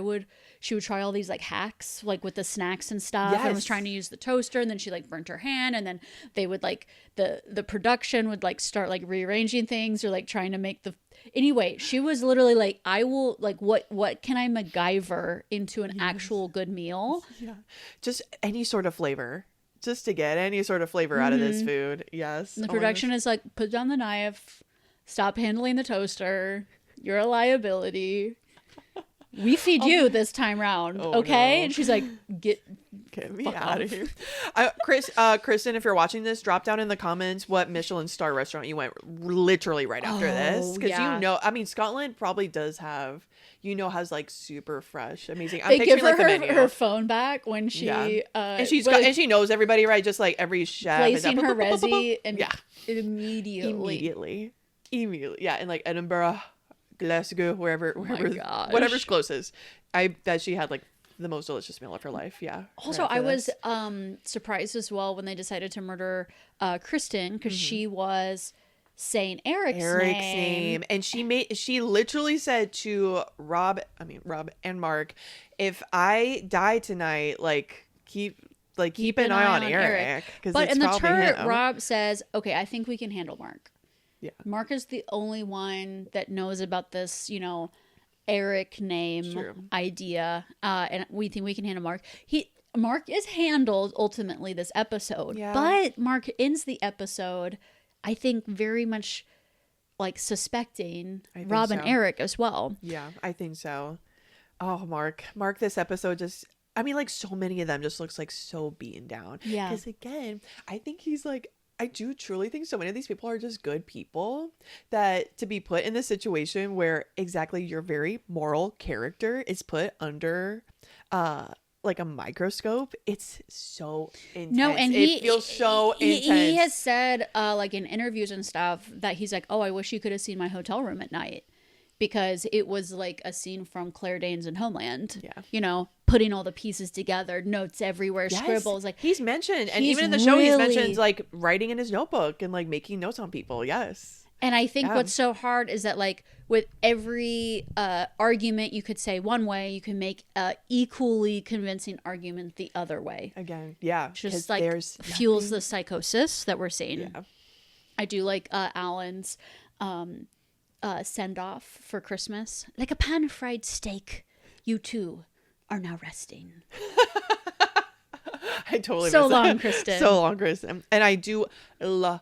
A: she would try all these like hacks, like with the snacks and stuff.
B: Yes.
A: And was trying to use the toaster, and then she like burnt her hand, and then they would like the production would like start like rearranging things or like trying to make the... Anyway, she was literally like, I will, like, what can I MacGyver into an actual good meal?
B: Yeah. Just any sort of flavor. Just to get any sort of flavor out of this food. Yes.
A: And the production is like, put down the knife, stop handling the toaster. You're a liability. We feed you this time round, okay? No. And she's like, get
B: me out of here. Kristen, if you're watching this, drop down in the comments what Michelin star restaurant you went literally right after this. Because you know, I mean, Scotland probably does have, has like super fresh, amazing. I'm
A: they give her
B: like
A: her phone back when she
B: and she knows everybody, right? Just like every chef
A: placing her resi and immediately,
B: yeah, in like Edinburgh, Glasgow, whatever's closest. I bet she had like the most delicious meal of her life. Yeah.
A: Also, I was surprised as well when they decided to murder Kristen, because she was saying Eric's name.
B: And she literally said to Rob and Mark, if I die tonight, like keep an eye on Eric.
A: But in the turret, Rob says, okay, I think we can handle Mark.
B: Yeah.
A: Mark is the only one that knows about this, Eric name idea. And we think we can handle Mark. Mark is handled ultimately this episode. Yeah. But Mark ends the episode, I think, very much like suspecting Rob and Eric as well.
B: Yeah, I think so. Oh, Mark, this episode just, I mean, like so many of them just looks like so beaten down.
A: Yeah.
B: Because again, I think he's like, I do truly think so many of these people are just good people, that to be put in this situation where exactly your very moral character is put under like a microscope, it's so intense.
A: No, and
B: it feels so intense.
A: He has said like in interviews and stuff that he's like, oh, I wish you could have seen my hotel room at night, because it was like a scene from Claire Danes in Homeland. Yeah. Putting all the pieces together, notes everywhere, scribbles. Like
B: he's mentioned, and even in the show, he's mentioned like writing in his notebook and like making notes on people. Yes.
A: And I think what's so hard is that like with every argument you could say one way, you can make a equally convincing argument the other way.
B: Again, yeah.
A: Just like fuels the psychosis that we're seeing.
B: Yeah.
A: I do like Alan's send off for Christmas. Like a pan-fried steak, you two are now resting.
B: I totally
A: so
B: miss
A: long,
B: that.
A: Kristen.
B: So long, Kristen. And I do love.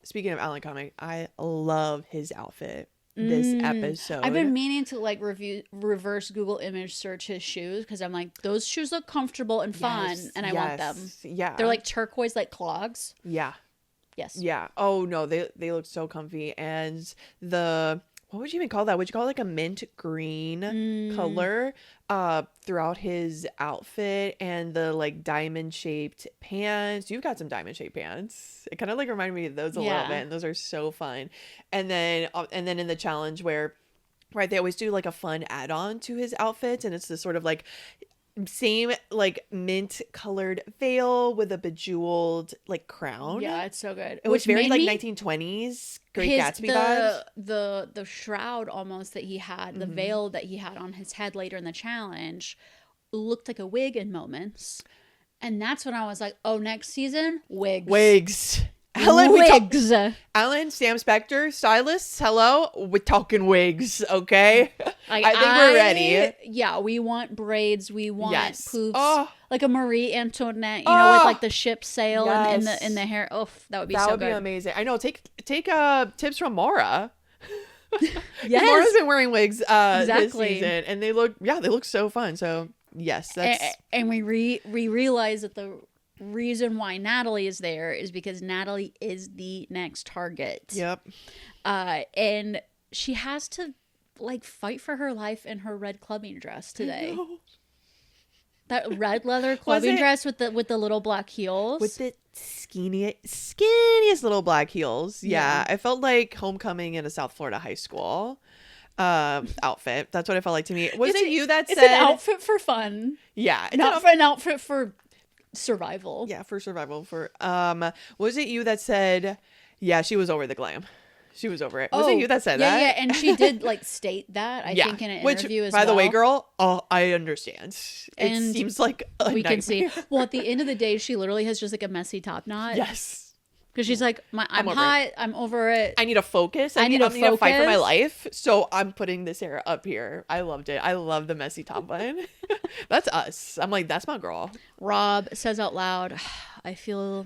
B: Speaking of Alan Comic, I love his outfit this episode.
A: I've been meaning to like reverse Google image search his shoes because I'm like, those shoes look comfortable and fun, and I want them.
B: Yeah,
A: they're like turquoise, like clogs.
B: Yeah.
A: Yes.
B: Yeah. Oh no, they look so comfy, and what would you even call that? Would you call it like a mint green color throughout his outfit, and the like diamond shaped pants? You've got some diamond shaped pants. It kind of like reminded me of those a little bit, and those are so fun. And then in the challenge where, right, they always do like a fun add-on to his outfit, and it's this sort of like same like mint colored veil with a bejeweled like crown.
A: Yeah, it's so good.
B: It was very like 1920s Great Gatsby vibes.
A: The shroud almost that he had, the veil that he had on his head later in the challenge looked like a wig in moments. And that's when I was like, oh, next season, wigs.
B: Alan, Sam Spector, stylists, hello. We're talking wigs, okay?
A: Like,
B: I think we're ready.
A: Yeah, we want braids. We want poofs.
B: Oh.
A: Like a Marie Antoinette, you know, with like the ship sail and in the hair. Oh, that would be so good. That would be
B: amazing. I know. Take tips from Maura.
A: Yes.
B: Maura's been wearing wigs
A: exactly.
B: this season, and they look so fun. So yes, that's
A: and we realize that the reason why Natalie is there is because Natalie is the next target.
B: Yep.
A: And she has to like fight for her life in her red clubbing dress today. That red leather clubbing dress with the little black heels.
B: With the skinniest little black heels. Yeah. I felt like homecoming in a South Florida high school outfit. That's what it felt like to me. Was it you that said?
A: It's an outfit for fun.
B: Yeah.
A: Not an outfit for survival.
B: Yeah, for survival. Was it you that said, yeah, she was over the glam? She was over it. Was it you that said that?
A: Yeah, and she did like state that, I think, in an interview as well.
B: By the way, girl, I understand. And it seems like a nightmare.
A: Can see. Well, at the end of the day, she literally has just like a messy top knot.
B: Yes.
A: Because she's like, I'm hot. I'm over it.
B: I need to focus. I need to fight for my life. So I'm putting this hair up here. I loved it. I love the messy top bun. That's us. I'm like, that's my girl.
A: Rob says out loud, I feel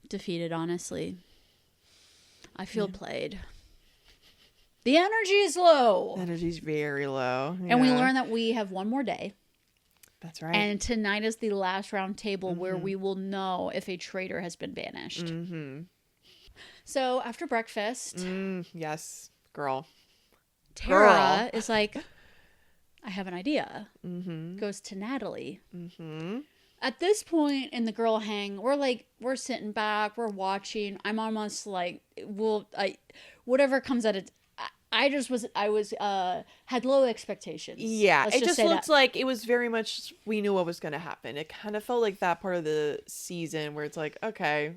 A: defeated, honestly. I feel played. The energy is low.
B: The energy's very low. Yeah.
A: And we learn that we have one more day.
B: That's right.
A: And tonight is the last round table where we will know if a traitor has been banished. Mm-hmm. So after breakfast.
B: Yes, girl.
A: Tara is like, I have an idea. Goes to Natalie. At this point in the girl hang, we're sitting back, we're watching. I'm almost like, whatever comes out of, I had low expectations.
B: Yeah, it just looked like it was very much, we knew what was going to happen. It kind of felt like that part of the season where it's like, okay,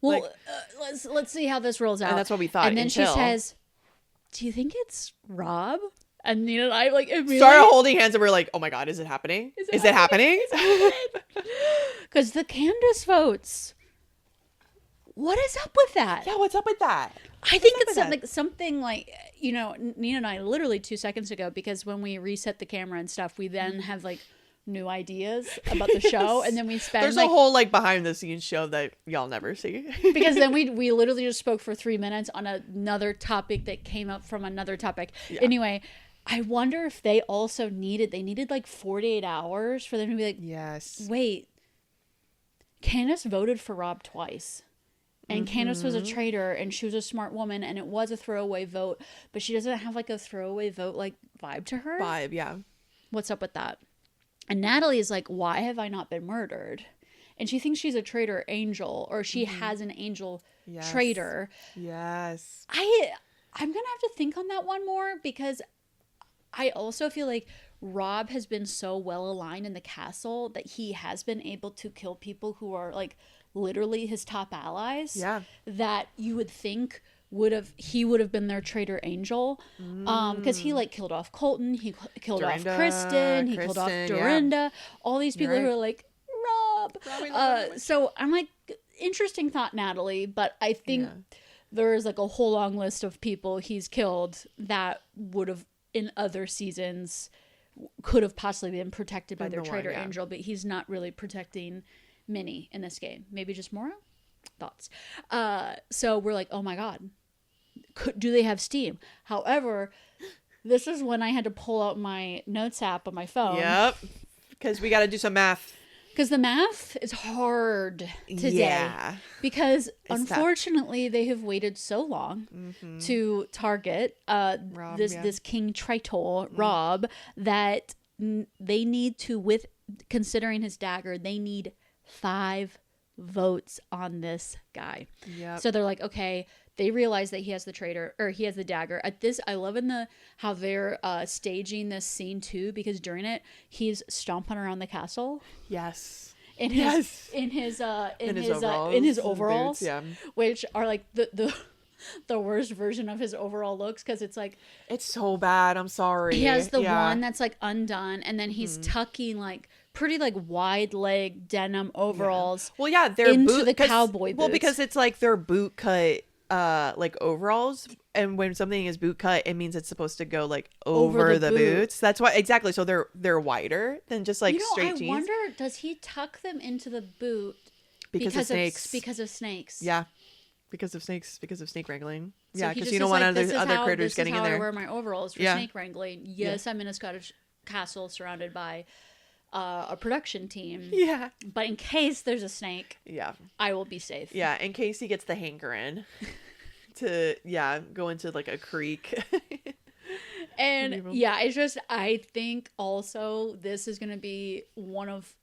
A: let's see how this rolls out.
B: And that's what we thought.
A: And then she says, do you think it's Rob? And Nina and I like immediately
B: started holding hands and we're like, oh my God, is it happening? Is it happening?
A: Because the Candace votes. What is up with that?
B: Yeah, what's up with that?
A: I think it's something like, you know, Nina and I literally 2 seconds ago, because when we reset the camera and stuff, we then have like new ideas about the show, and then we spend
B: there's a whole like behind the scenes show that y'all never see. Because
A: then we literally just spoke for 3 minutes on another topic that came up from another topic. Yeah. Anyway, I wonder if they also needed like 48 hours for them to be like,
B: yes,
A: wait, Candace voted for Rob twice. And Candace was a traitor, and she was a smart woman, and it was a throwaway vote, but she doesn't have like a throwaway vote like vibe to her.
B: Vibe, yeah.
A: What's up with that? And Natalie is like, why have I not been murdered? And she thinks she's a traitor angel, or she has an angel traitor.
B: Yes.
A: I'm gonna have to think on that one more, because I also feel like Rob has been so well aligned in the castle that he has been able to kill people who are like literally his top allies.
B: Yeah.
A: That you would think he would have been their traitor angel. Because he like killed off Colton, he killed off Kristen, he killed off Dorinda, all these people who are like, Rob. So I'm like, interesting thought, Natalie, but I think there is like a whole long list of people he's killed that would have in other seasons could have possibly been protected by their traitor angel, but he's not really protecting many in this game. Maybe just Mora? Thoughts. So we're like, oh my God, do they have Steam? However, this is when I had to pull out my notes app on my phone.
B: Yep. Because we got to do some math.
A: Because the math is hard today.
B: Yeah.
A: Because unfortunately, they have waited so long to target Rob, this King Traitor, Rob, that they need to, with considering his dagger, they need 5 votes on this guy. Yep. So they're like, okay, they realize that he has the traitor, or he has the dagger. At this, I love how they're staging this scene too, because during it, he's stomping around the castle.
B: Yes.
A: In his overalls,
B: boots,
A: which are like the worst version of his overall looks, because it's like,
B: it's so bad. I'm sorry.
A: He has the one that's like undone, and then he's tucking like pretty like wide leg denim overalls.
B: Well, yeah, they're
A: into the cowboy boots.
B: Well, because it's like they're boot cut like overalls, and when something is boot cut, it means it's supposed to go like over the boots. That's why, exactly. So they're wider than just like straight jeans. I
A: wonder, does he tuck them into the boot
B: because of snakes?
A: Because of snakes.
B: Yeah, because of snakes. Because of snake wrangling. So yeah, because you don't want other critters getting in there.
A: I wear my overalls for snake wrangling. Yes, I'm in a Scottish castle surrounded by a production team. Yeah. But in case there's a snake, I will be safe.
B: Yeah, in case he gets the hankering to go into like a creek.
A: And it's just, I think also this is going to be one of,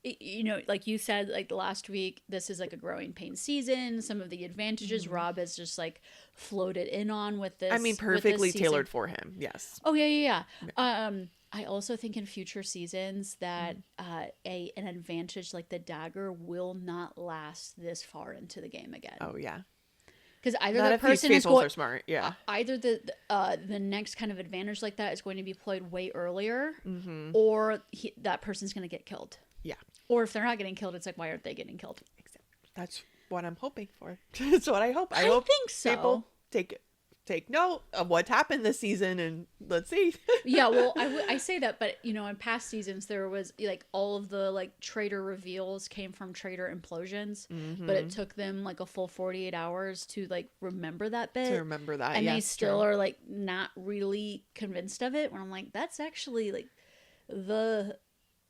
A: like you said, like last week, this is like a growing pain season. Some of the advantages Rob has just like floated in on with this.
B: I mean, perfectly tailored for him. Yes.
A: Oh, yeah. I also think in future seasons that an advantage like the dagger will not last this far into the game again.
B: Oh, yeah.
A: Because either the person is
B: going, smart,
A: either the next kind of advantage like that is going to be played way earlier, or that person's going to get killed. Yeah. Or if they're not getting killed, it's like, why aren't they getting killed?
B: Exactly. That's what I'm hoping for. That's what I hope. I hope
A: think so.
B: People take note of what's happened this season, and let's see.
A: Yeah, well, I say that, but in past seasons there was like all of the like traitor reveals came from traitor implosions, but it took them like a full 48 hours to like remember that bit. And they still are like not really convinced of it. When I'm like, that's actually like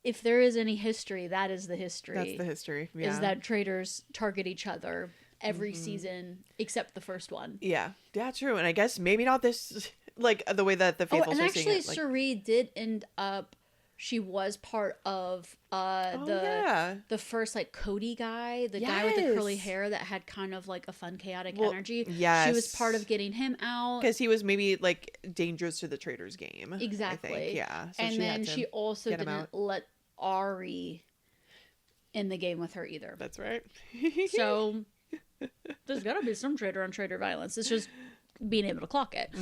A: if there is any history, that is the history.
B: That's the history. Yeah.
A: Is that traitors target each other every season except the first one.
B: Yeah, true. And I guess maybe not this, like the way that the Faithfuls are seeing it.
A: And actually, Cerie did end up. She was part of the first like Cody guy, the guy with the curly hair that had kind of like a fun chaotic energy. Yes, she was part of getting him out
B: because he was maybe like dangerous to the Traitors game.
A: Exactly.
B: I think. Yeah. So
A: and then she also didn't let Ari in the game with her either.
B: That's right.
A: So. There's gotta be some traitor on traitor violence. It's just being able to clock it.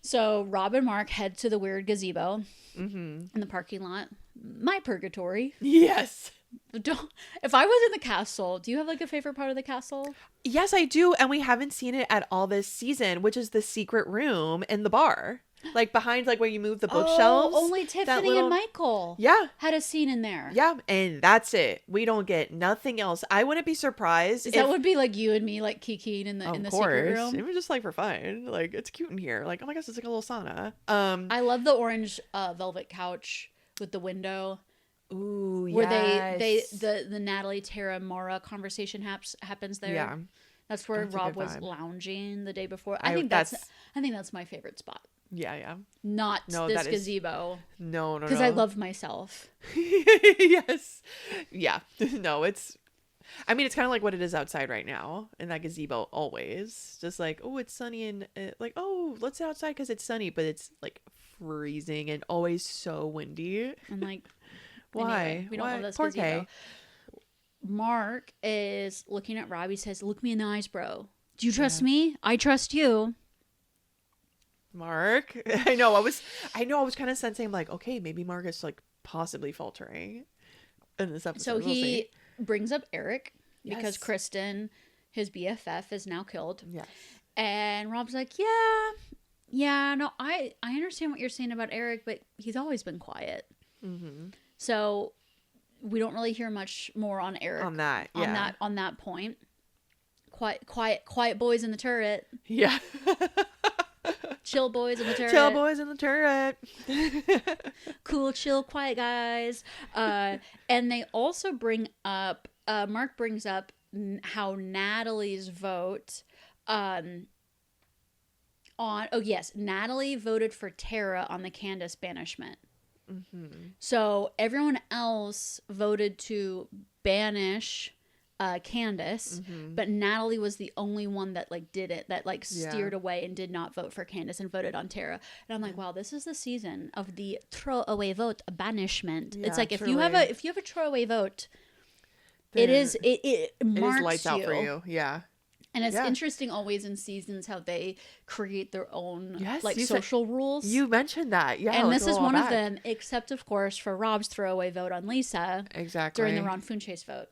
A: So Rob and Mark head to the weird gazebo in the parking lot. My purgatory.
B: Yes.
A: If I was in the castle, do you have like a favorite part of the castle?
B: Yes, I do. And we haven't seen it at all this season, which is the secret room in the bar. Like behind, like where you move the bookshelves.
A: Only Tiffany and Michael. Had a scene in there.
B: Yeah, and that's it. We don't get nothing else. I wouldn't be surprised.
A: That would be like you and me, like kikiing in the secret room.
B: It was just like for fun. Like it's cute in here. Like oh my gosh, it's like a little sauna.
A: I love the orange velvet couch with the window.
B: Ooh,
A: where the Natalie, Tara, Mara conversation happens there. Yeah, that's where Rob was lounging the day before. I think that's my favorite spot.
B: Yeah.
A: Not this gazebo.
B: No.
A: Because I love myself.
B: Yes. Yeah. No, it's kind of like what it is outside right now in that gazebo always. Just like, oh, it's sunny and like, oh, let's sit outside because it's sunny, but it's like freezing and always so windy.
A: I'm like,
B: why?
A: Anyway, we don't love this gazebo. Mark is looking at Rob. He says, look me in the eyes, bro. Do you trust me? I trust you.
B: Mark. I know I was kind of sensing like, okay, maybe Mark is like possibly faltering in this episode.
A: So he brings up Eric because Kristen, his BFF, is now killed.
B: Yes.
A: And Rob's like, no, I understand what you're saying about Eric, but he's always been quiet. Mm-hmm. So we don't really hear much more on Eric
B: on that
A: point. Quiet boys in the turret.
B: Yeah.
A: Chill boys in the turret.
B: Chill boys in the turret.
A: Cool, chill, quiet guys. And they also bring up, Mark brings up how Natalie's vote Natalie voted for Tara on the Candace banishment. Mm-hmm. So everyone else voted to banish Candace, but Natalie was the only one that did it, that steered away and did not vote for Candace and voted on Tara. And I'm like, wow, this is the season of the throw away vote banishment. It's like, if you have a throw away vote, then it marks
B: lights out for you. Yeah.
A: And it's interesting always in seasons how they create their own social rules.
B: You mentioned that. Yeah.
A: And this is one of them, except of course for Rob's throwaway vote on Lisa.
B: Exactly.
A: During the Ron Funches vote.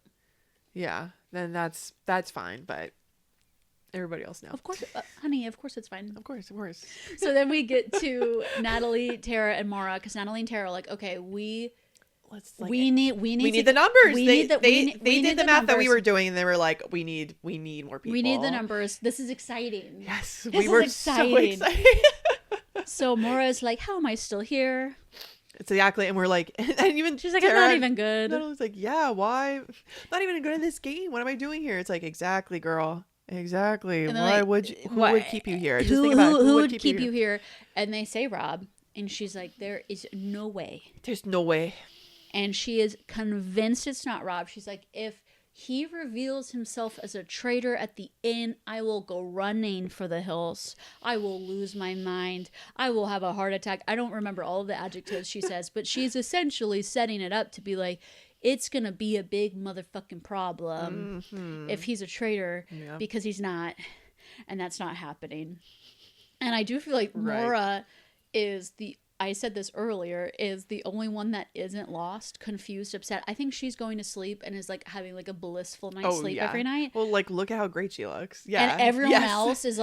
B: Yeah. Then that's fine, but everybody else knows.
A: Of course, honey, of course it's fine.
B: Of course.
A: So then we get to Natalie, Tara, and Maura, because Natalie and Tara are like, okay, we need
B: the numbers. They did the math that we were doing, and they were like, we need more people.
A: We need the numbers. This is exciting.
B: Yes, we were so excited.
A: So Maura's like, how am I still here?
B: It's exactly, and we're like, and even
A: she's like, Tara, I'm not even good.
B: Natalie's like, yeah, why? I'm not even good at this game. What am I doing here? It's like, exactly, girl. Exactly. Why would who would keep you here? Just think about
A: who would keep you here? And they say Rob, and she's like, there is no way.
B: There's no way.
A: And she is convinced it's not Rob. She's like, if he reveals himself as a traitor at the inn, I will go running for the hills. I will lose my mind. I will have a heart attack. I don't remember all of the adjectives she says, but she's essentially setting it up to be like, it's going to be a big motherfucking problem if he's a traitor, because he's not. And that's not happening. And I do feel like Maura is I said this earlier, is the only one that isn't lost, confused, upset. I think she's going to sleep and is having a blissful night's sleep every night.
B: Well, look at how great she looks. Yeah.
A: And everyone else is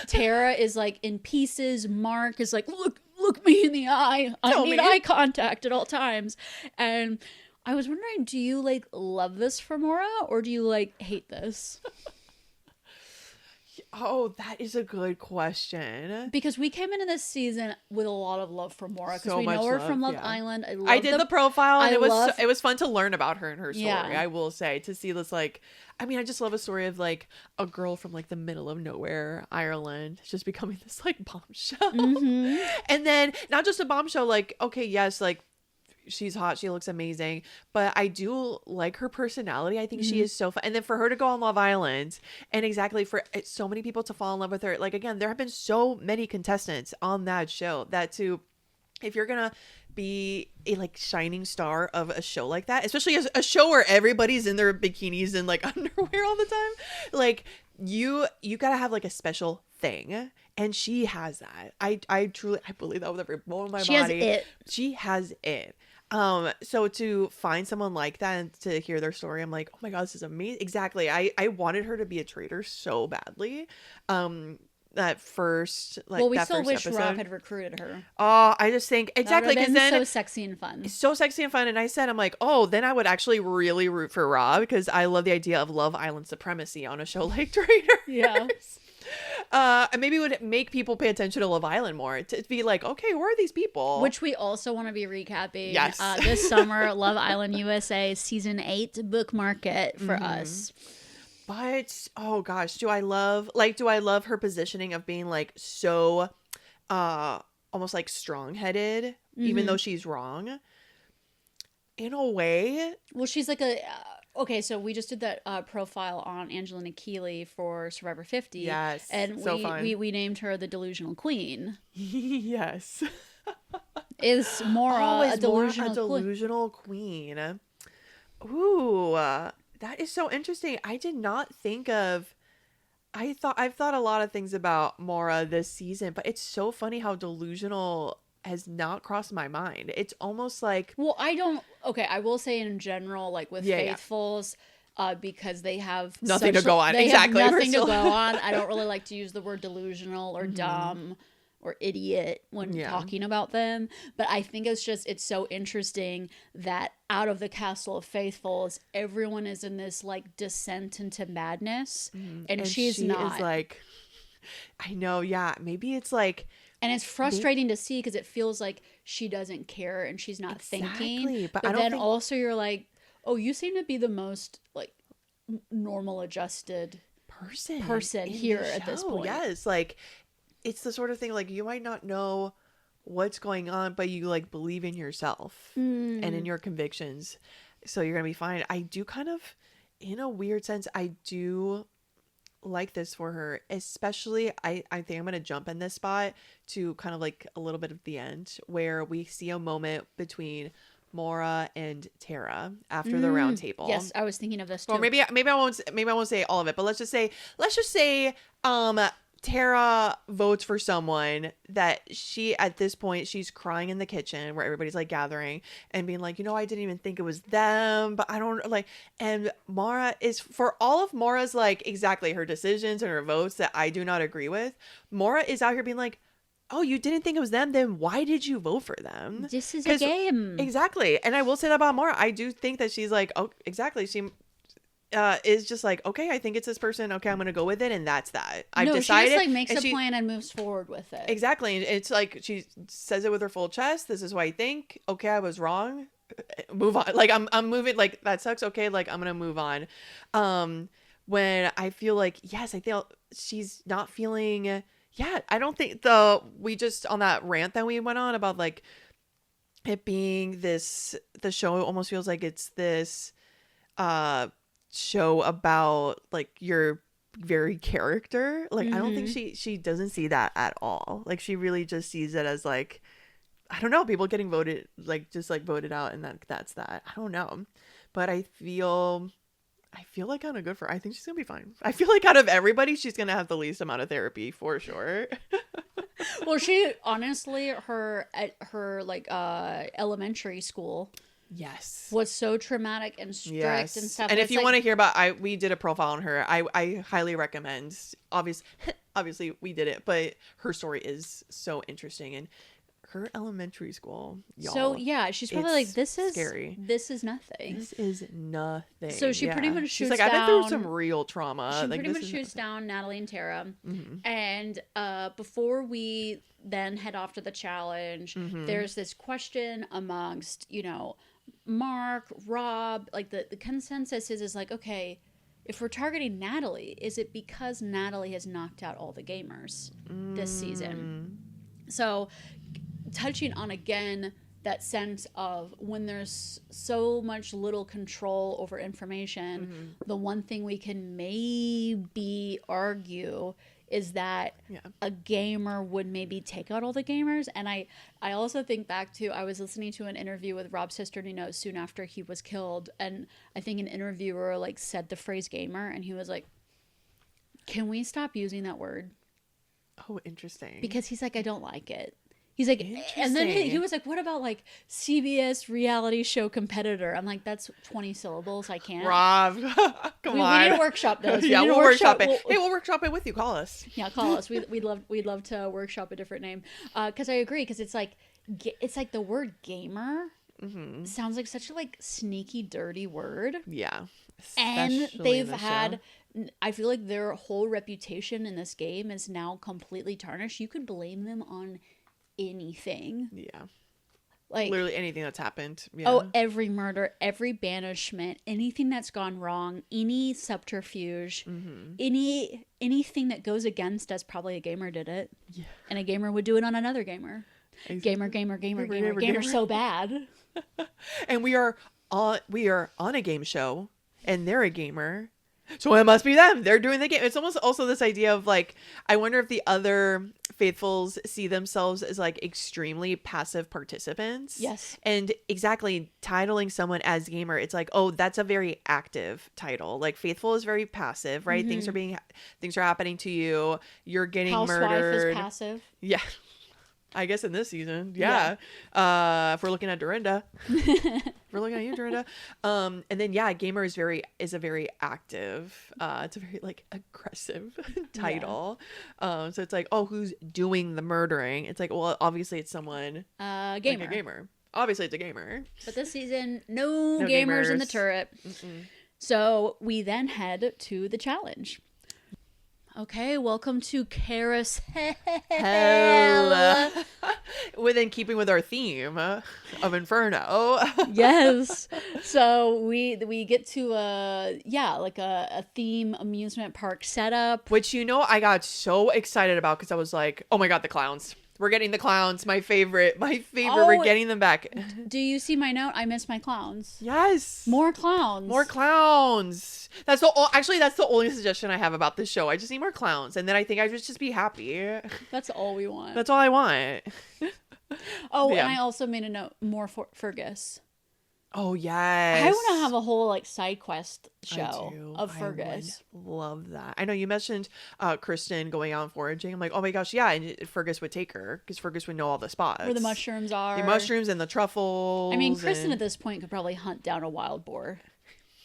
A: Tara is in pieces. Mark is look me in the eye. I need eye contact at all times. And I was wondering, do you love this for Maura, or do you hate this?
B: Oh, that is a good question.
A: Because we came into this season with a lot of love for Maura, because we know her from Love Island.
B: I did the profile, and it was fun to learn about her and her story. I will say, to see this I just love a story of a girl from the middle of nowhere, Ireland, just becoming this bombshell. And then not just a bombshell, okay, yes, she's hot, she looks amazing, but I do like her personality. I think she is so fun. And then for her to go on Love Island, and exactly for so many people to fall in love with her, again, there have been so many contestants on that show that if you're gonna be a shining star of a show like that, especially a show where everybody's in their bikinis and underwear all the time, you gotta have a special thing. And she has that. I truly believe that with every bone in my body. She has it. So to find someone like that and to hear their story, I'm like, oh my God, this is amazing. Exactly. I wanted her to be a traitor so badly. That first,
A: we
B: that
A: still
B: first
A: wish
B: episode.
A: Rob had recruited her.
B: Oh, I just think exactly, because then
A: so sexy and fun.
B: So sexy and fun. And I said, I'm like, oh, then I would actually really root for Rob, because I love the idea of Love Island supremacy on a show like Traitors.
A: Yeah.
B: And maybe it would make people pay attention to Love Island more, to be like, okay, who are these people?
A: Which we also want to be recapping.
B: Yes.
A: This summer, Love Island USA season 8, bookmark it for us.
B: But oh gosh, do I love her positioning of being so almost strong-headed, even though she's wrong in a way.
A: Well, she's okay, so we just did that profile on Angelina Keeley for Survivor 50.
B: Yes.
A: And we named her the Delusional Queen.
B: Yes.
A: Is Maura a delusional
B: queen? Ooh, that is so interesting. I did not think of... I've thought a lot of things about Maura this season, but it's so funny how delusional has not crossed my mind. It's almost like,
A: well, I will say in general, like with faithfuls, because they have
B: nothing to go on. Exactly.
A: Have nothing to go on. I don't really like to use the word delusional or dumb or idiot when talking about them. But I think it's so interesting that out of the castle of faithfuls, everyone is in this like descent into madness. And she's not.
B: Is like, I know. Yeah. Maybe it's like,
A: and it's frustrating to see because it feels like she doesn't care and she's not thinking. But then also you're like, oh, you seem to be the most like normal adjusted person here at this point.
B: Yes, like it's the sort of thing like you might not know what's going on, but you like believe in yourself and in your convictions, so you're gonna be fine. I do kind of, in a weird sense, I do like this for her, especially I think I'm gonna jump in this spot to kind of like a little bit of the end where we see a moment between Mora and Tara after the round table.
A: Yes, I was thinking of this too.
B: Or maybe I won't say all of it, but let's just say Tara votes for someone that she, at this point, she's crying in the kitchen where everybody's like gathering and being like, I didn't even think it was them, but I don't like, and Mara is, for all of Mora's like exactly her decisions and her votes that I do not agree with, Mora is out here being like, oh, you didn't think it was them? Then why did you vote for them?
A: This is a game.
B: Exactly. And I will say that about Mara. I do think that she's like, oh, exactly. She is just like, okay, I think it's this person. Okay, I'm going to go with it. And that's that. I've decided.
A: She just like makes a plan and moves forward with it.
B: Exactly. And it's like, she says it with her full chest. This is what I think. Okay, I was wrong. Move on. Like, I'm moving. Like, that sucks. Okay, like, I'm going to move on. When I feel like, yes, I feel she's not feeling... Yeah, I don't think we just on that rant that we went on about like it being the show almost feels like it's this show about like your very character. Like I don't think she doesn't see that at all. Like she really just sees it as like, I don't know, people getting voted, like just like voted out, and that's that. I don't know. But I feel like kind of good for her. I think she's gonna be fine. I feel like out of everybody, she's gonna have the least amount of therapy for sure.
A: Well, she honestly, her like elementary school,
B: yes,
A: was so traumatic and strict and stuff.
B: And if you want to hear about, we did a profile on her. I highly recommend. Obviously, we did it, but her story is so interesting, and her elementary school, y'all.
A: So yeah, she's probably like, this is
B: scary.
A: This is nothing.
B: This is nothing.
A: So she pretty much shoots
B: like,
A: down.
B: I've been through some real trauma.
A: She
B: like,
A: pretty much shoots down Natalie and Tara. And before we then head off to the challenge, there's this question amongst, Mark, Rob, like the consensus is like, okay, if we're targeting Natalie, is it because Natalie has knocked out all the gamers this season? So touching on again that sense of when there's so much little control over information, the one thing we can maybe argue is that a gamer would maybe take out all the gamers. And I also think back to, I was listening to an interview with Rob's sister Nina soon after he was killed, and I think an interviewer like said the phrase gamer, and he was like, can we stop using that word?
B: Oh, interesting.
A: Because he's like, I don't like it. He's like, and then he was like, what about like CBS reality show competitor? I'm like, that's 20 syllables. I can't.
B: Rob, come on.
A: We need to workshop those.
B: Yeah, we'll workshop it. Hey, we'll workshop it with you. Call us.
A: Yeah, call us. We'd love to workshop a different name. Because I agree. Because it's like the word gamer sounds like such a like sneaky, dirty word.
B: Yeah.
A: And they've had. I feel like their whole reputation in this game is now completely tarnished. You could blame them on anything. Yeah. Like
B: literally anything that's happened.
A: Yeah. Oh, every murder, every banishment, anything that's gone wrong, any subterfuge, anything that goes against us, probably a gamer did it. Yeah. And a gamer would do it on another gamer. Exactly. Gamer so bad.
B: And we are on a game show and they're a gamer. So it must be them. They're doing the game. It's almost also this idea of like, I wonder if the other faithfuls see themselves as like extremely passive participants.
A: Yes.
B: And exactly titling someone as gamer, it's like, oh, that's a very active title. Like faithful is very passive, right? Things are happening to you. You're getting
A: Housewife
B: murdered.
A: Is passive.
B: Yeah. I guess in this season, yeah. If we're looking at Dorinda, we're looking at you, Dorinda. And then Gamer is a very active. It's a very like aggressive title. So it's like, oh, who's doing the murdering? It's like, well, obviously it's someone.
A: Gamer.
B: Like a gamer. Obviously it's a gamer.
A: But this season, no gamers in the turret. Mm-mm. So we then head to the challenge. Okay, welcome to Carousel.
B: Within keeping with our theme of Inferno.
A: Yes. So we get to a theme amusement park setup.
B: Which, I got so excited about because I was like, oh my God, the clowns. We're getting the clowns. My favorite. Oh, we're getting them back.
A: Do you see my note? I miss my clowns.
B: Yes.
A: More clowns.
B: That's the only suggestion I have about this show. I just need more clowns. And then I think I would just be happy.
A: That's all we want.
B: That's all I want.
A: And I also made a note. More Fergus.
B: Oh, yes.
A: I want to have a whole like side quest show of Fergus.
B: I would love that. I know you mentioned Kristen going out and foraging. I'm like, oh my gosh, yeah. And Fergus would take her because Fergus would know all the spots.
A: Where the mushrooms are.
B: The mushrooms and the truffles.
A: I mean, Kristen at this point could probably hunt down a wild boar.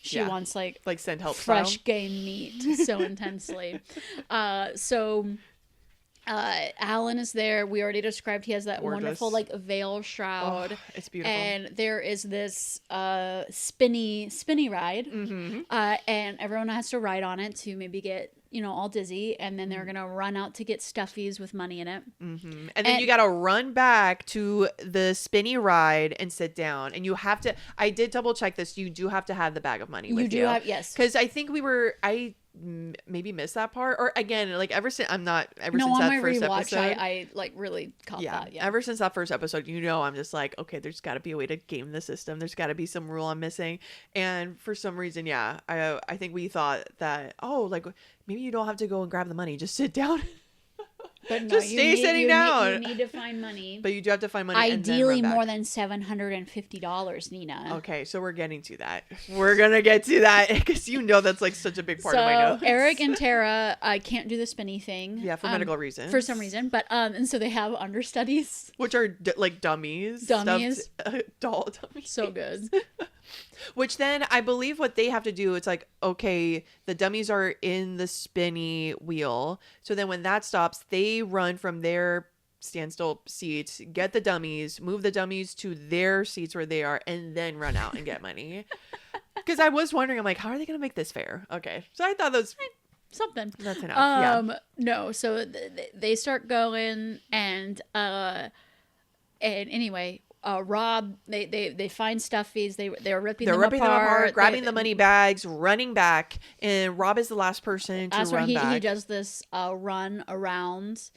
A: She wants like
B: send help
A: fresh game meat so intensely. Alan is there. We already described he has that wonderful like veil shroud.
B: Oh, it's beautiful.
A: And there is this spinny ride.
B: Mm-hmm.
A: And everyone has to ride on it to maybe get all dizzy, and then they're gonna run out to get stuffies with money in it.
B: Mm-hmm. And then you gotta run back to the spinny ride and sit down. And you have to. I did double check this. You do have to have the bag of money with you.
A: You do have, yes.
B: Because I think I maybe missed that part, or again, like since that first episode,
A: I like really caught that. Yeah.
B: Ever since that first episode, I'm just like, okay, there's got to be a way to game the system. There's got to be some rule I'm missing, and for some reason, I think we thought that like maybe you don't have to go and grab the money, just sit down.
A: But no,
B: just stay sitting down.
A: You need to find money.
B: But you do have to find money.
A: Ideally,
B: and then
A: more than $750, Nina.
B: Okay, so we're getting to that. We're gonna get to that because that's like such a big part of my notes.
A: Eric and Tara, I can't do the spinny thing.
B: Yeah, for medical reasons.
A: For some reason, but and so they have understudies,
B: which are like dummies, stuffed, doll dummies.
A: So good.
B: Which then I believe what they have to do, it's like, okay, the dummies are in the spinny wheel. So then when that stops, they run from their standstill seats, get the dummies, move the dummies to their seats where they are, and then run out and get money. Because I was wondering, I'm like, how are they going to make this fair? Okay. So I thought that was
A: something.
B: That's enough.
A: No, so they start going, and anyway... Rob, they find stuffies. They're ripping them apart,
B: grabbing the money bags, running back, and Rob is the last person to run back.
A: He does this run around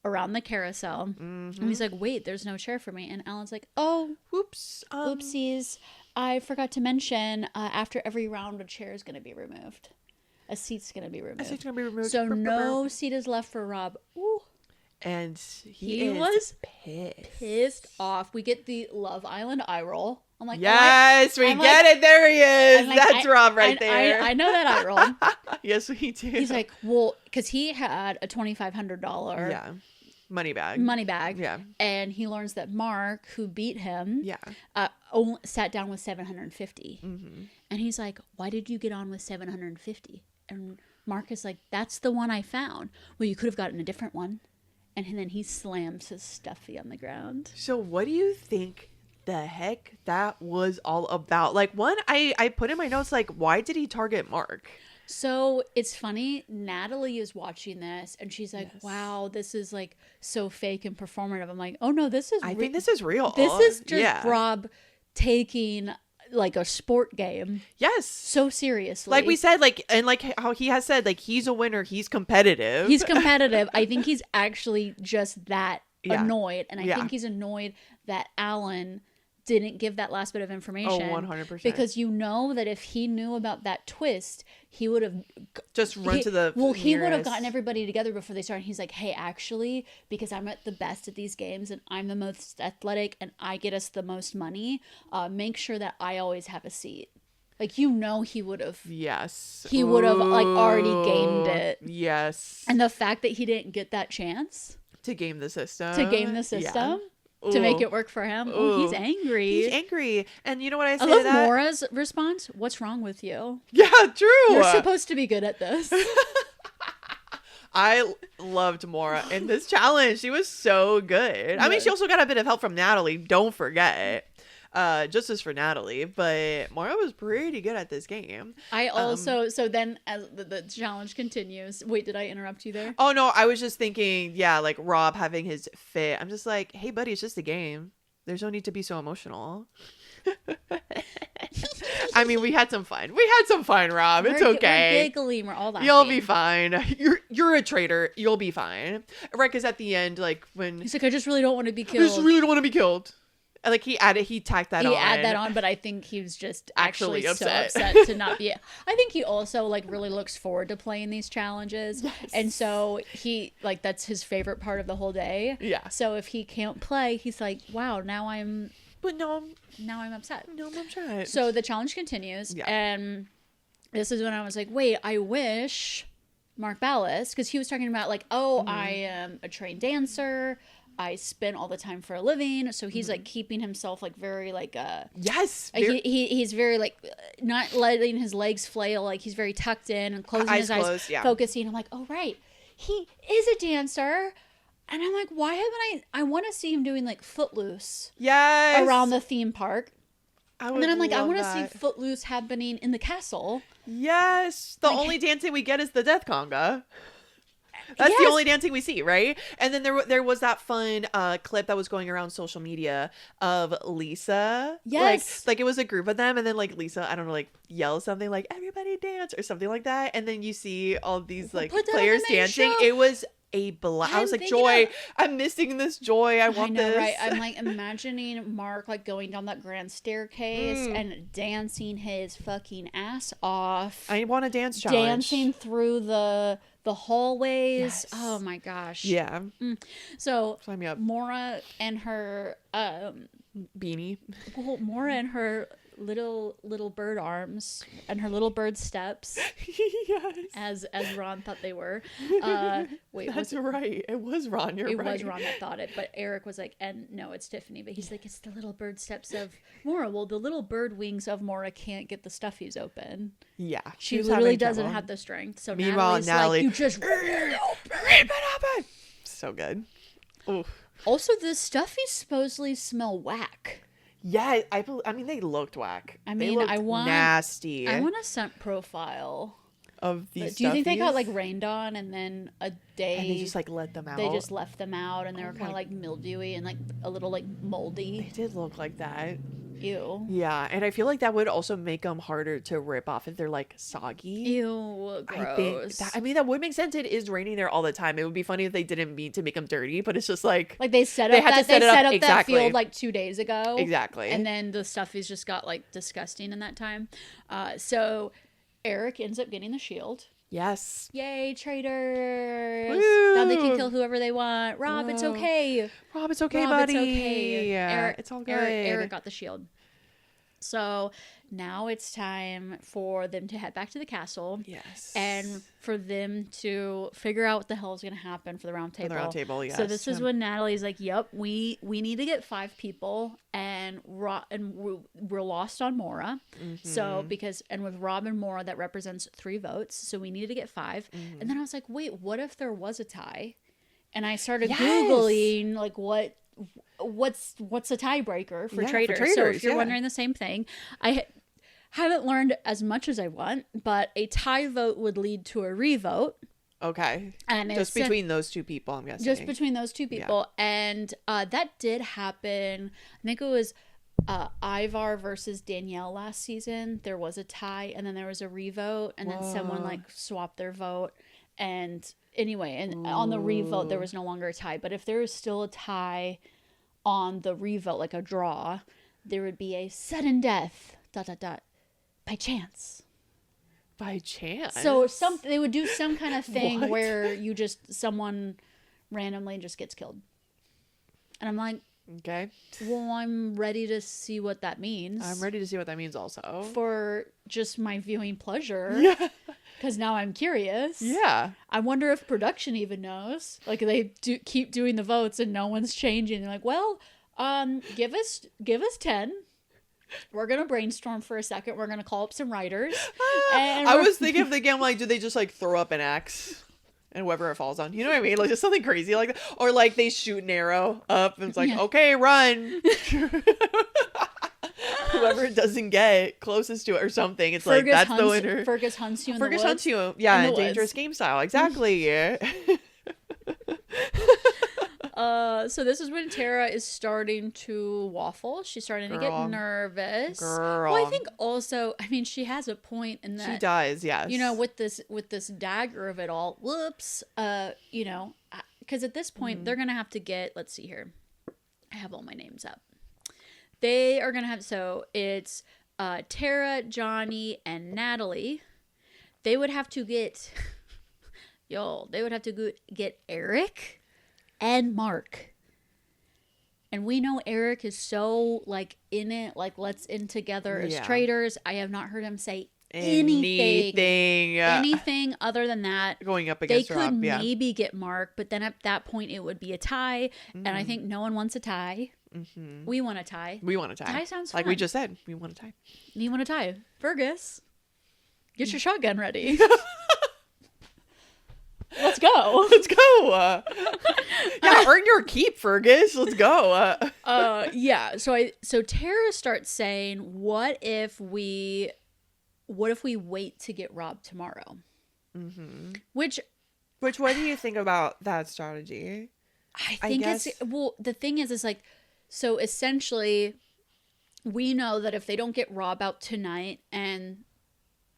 A: the carousel, and he's like, "Wait, there's no chair for me." And Alan's like, "Oh,
B: whoops,
A: oopsies! I forgot to mention. After every round, a chair is going to be removed. A seat's going to be removed. So no seat is left for Rob." Ooh.
B: And he
A: was pissed off. We get the Love Island eye roll. I'm like,
B: yes, we get it. There he is. Like, that's Rob right there.
A: I know that eye roll.
B: Yes, we do.
A: He's like, well, because he had a $2,500
B: money bag. Yeah.
A: And he learns that Mark, who beat him, sat down with $750. Mm-hmm. And he's like, why did you get on with $750? And Mark is like, that's the one I found. Well, you could have gotten a different one. And then he slams his stuffy on the ground.
B: So what do you think the heck that was all about? Like, one, I put in my notes, like, why did he target Mark?
A: So it's funny. Natalie is watching this and she's like, wow, this is like so fake and performative. I'm like, oh no, I
B: think this is real.
A: This is just Rob taking like a sport game.
B: Yes.
A: So seriously.
B: Like we said, like, and like how he has said, like, he's a winner. He's competitive.
A: I think he's actually just that annoyed. And I think he's annoyed that Alan didn't give that last bit of information.
B: Oh, 100%.
A: Because that if he knew about that twist, he would have
B: just run to the
A: he would have gotten everybody together before they started. He's like, hey, actually, because I'm at the best at these games and I'm the most athletic and I get us the most money, make sure that I always have a seat. Like, he would have.
B: Yes.
A: He would have like already gamed it.
B: Yes.
A: And the fact that he didn't get that chance.
B: To game the system.
A: Yeah. To make it work for him. Oh, he's angry.
B: He's angry. And you know what I say
A: I love
B: to that?
A: Mora's response. What's wrong with you?
B: Yeah, true.
A: You're supposed to be good at this.
B: I loved Mora in this challenge. She was so good. I mean, she also got a bit of help from Natalie. Don't forget. Just as for Natalie. But Mora was pretty good at this game.
A: I also, so then as the challenge continues. Wait, did I interrupt you there?
B: Oh, no. I was just thinking, yeah, like Rob having his fit. I'm just like, hey, buddy, it's just a game. There's no need to be so emotional. I mean, we had some fun. Rob. It's okay.
A: We're giggling. We're all laughing.
B: You'll be fine. You're a traitor. You'll be fine. Right? Because at the end, like when
A: he's like, I just really don't want to be killed.
B: And like he tacked that on.
A: He added that on, but I think he was just actually
B: upset.
A: so upset to not be. I think he also like really looks forward to playing these challenges. Yes. And so he like that's his favorite part of the whole day.
B: Yeah.
A: So if he can't play, he's like, wow, now I'm upset.
B: No, I'm upset.
A: So the challenge continues. Yeah. And this is when I was like, wait, I wish Mark Ballas, because he was talking about like, I am a trained dancer. I spin all the time for a living. So he's like keeping himself like very like
B: yes.
A: He's very like not letting his legs flail. Like he's very tucked in and closing his eyes, focusing. I'm like, oh right, he is a dancer. And I'm like, why haven't I want to see him doing like Footloose around the theme park. And then I'm like, I want to see Footloose happening in the castle.
B: Yes. The only dancing we get is the death conga. That's the only dancing we see, right? And then there was that fun clip that was going around social media of Lisa.
A: Yes.
B: Like it was a group of them, and then like Lisa, I don't know, like yells something like "everybody dance" or something like that, and then you see all these like players dancing. Show. It was a blast. I was like, Joy, I'm missing this joy. I want this. Right?
A: I'm like imagining Mark like going down that grand staircase and dancing his fucking ass off.
B: I want a dance challenge.
A: Dancing through the hallways. Yes. Oh my gosh.
B: Yeah.
A: So
B: sign me up.
A: Mora and her
B: beanie.
A: Well, Mora and her little bird arms and her little bird steps.
B: Yes.
A: As Ron thought they were. Wait,
B: that's right. It was Ron. It
A: was Ron that thought it, but Eric was like, and no, it's Tiffany. But he's like, it's the little bird steps of Mora. Well, the little bird wings of Mora can't get the stuffies open.
B: Yeah,
A: she literally doesn't have the strength. So meanwhile, Natalie, like, you just rip it open.
B: So good. Oof.
A: Also, the stuffies supposedly smell whack.
B: Yeah, I mean, they looked whack.
A: I mean, I want
B: nasty.
A: I want a scent profile
B: of these.
A: Do you think they got like rained on and then a day
B: and they just like let them out?
A: They just left them out and they were kind of like mildewy and like a little like moldy.
B: They did look like that.
A: Ew.
B: Yeah, and I feel like that would also make them harder to rip off if they're like soggy.
A: Ew, gross.
B: I mean, that would make sense. It is raining there all the time. It would be funny if they didn't mean to make them dirty, but it's just like
A: they set up that field like 2 days ago.
B: Exactly.
A: And then the stuffies just got like disgusting in that time. So Eric ends up getting the shield.
B: Yes.
A: Yay, traitors.
B: Woo!
A: Now they can kill whoever they want. Rob, it's okay.
B: Rob, it's okay, buddy.
A: It's okay.
B: Yeah, it's all good.
A: Eric got the shield. So now it's time for them to head back to the castle.
B: Yes.
A: And for them to figure out what the hell is going to happen for the round table.
B: Yes.
A: So this is when Natalie's like, yep, we need to get 5 people and we're lost on Mora. Mm-hmm. So and with Rob and Mora, that represents 3 votes. So we needed to get 5. Mm-hmm. And then I was like, wait, what if there was a tie? And I started Googling like what's a tiebreaker for traitors. So if you're wondering the same thing, I haven't learned as much as I want, but a tie vote would lead to a revote.
B: Okay. And just between those 2 people, I'm guessing.
A: Just between those 2 people. Yeah. And that did happen. I think it was Ivar versus Danielle last season. There was a tie and then there was a revote and then someone like swapped their vote. And anyway, and on the revote, there was no longer a tie. But if there is still a tie on the revote, like a draw, there would be a sudden death, ... by chance.
B: By chance?
A: So they would do some kind of thing where someone randomly just gets killed. And I'm like,
B: okay.
A: Well, I'm ready to see what that means.
B: I'm ready to see what that means also.
A: For just my viewing pleasure.
B: Yeah.
A: Because now I'm curious.
B: Yeah.
A: I wonder if production even knows. Like, they keep doing the votes and no one's changing. They're like, well, give us 10. We're gonna brainstorm for a second. We're gonna call up some writers. And
B: I was thinking of the game, like, do they just like throw up an axe and whoever it falls on? You know what I mean? Like, just something crazy like that. Or like they shoot an arrow up and it's like, okay, run. Whoever it doesn't get closest to it or something, it's
A: Fergus
B: like that's the winner.
A: Fergus hunts you in the woods.
B: Fergus hunts you, yeah, in dangerous
A: woods.
B: game style, exactly. Yeah.
A: So this is when Tara is starting to waffle. She's starting to get nervous.
B: Girl.
A: Well, I think also, I mean, she has a point in that
B: she does, yes.
A: You know, with this dagger of it all. Whoops. You know, because at this point they're gonna have to get. Let's see here. I have all my names up. They are gonna have. So it's Tara, Johnny, and Natalie. They would have to get. They would have to get Eric and Mark. And we know Eric is so like in it, like let's in together as traitors. I have not heard him say anything other than that.
B: Going up against
A: Rob, they could maybe get Mark, but then at that point it would be a tie, and I think no one wants a tie. We want a tie.
B: Tie
A: sounds
B: like
A: fun.
B: we just said. We want a tie.
A: You want a tie, Fergus? Get your shotgun ready. Let's go.
B: Let's go. Earn your keep, Fergus. Let's go.
A: Yeah. So Tara starts saying, "What if we wait to get Rob tomorrow?" Which,
B: what do you think about that strategy?
A: I think it's the thing is like, so essentially, we know that if they don't get Rob out tonight and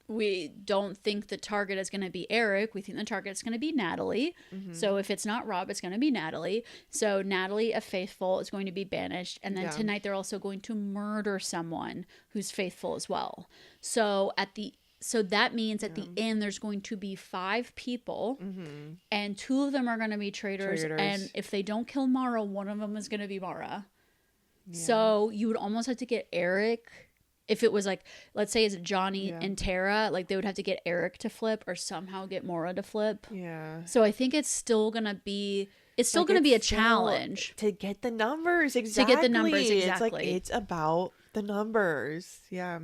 A: we don't think the target is going to be Eric. We think the target is going to be Natalie. So if it's not Rob, it's going to be Natalie. So Natalie, a faithful, is going to be banished. And then tonight they're also going to murder someone who's faithful as well. So that means at the end there's going to be 5 people, and 2 of them are going to be traitors. And if they don't kill Mara, one of them is going to be Mara. Yeah. So you would almost have to get Eric. If it was like, let's say it's Johnny and Tara, like they would have to get Eric to flip or somehow get Maura to flip. Yeah. So I think it's still going to be, a challenge.
B: To get the numbers, exactly. It's like, it's about the numbers. Yeah.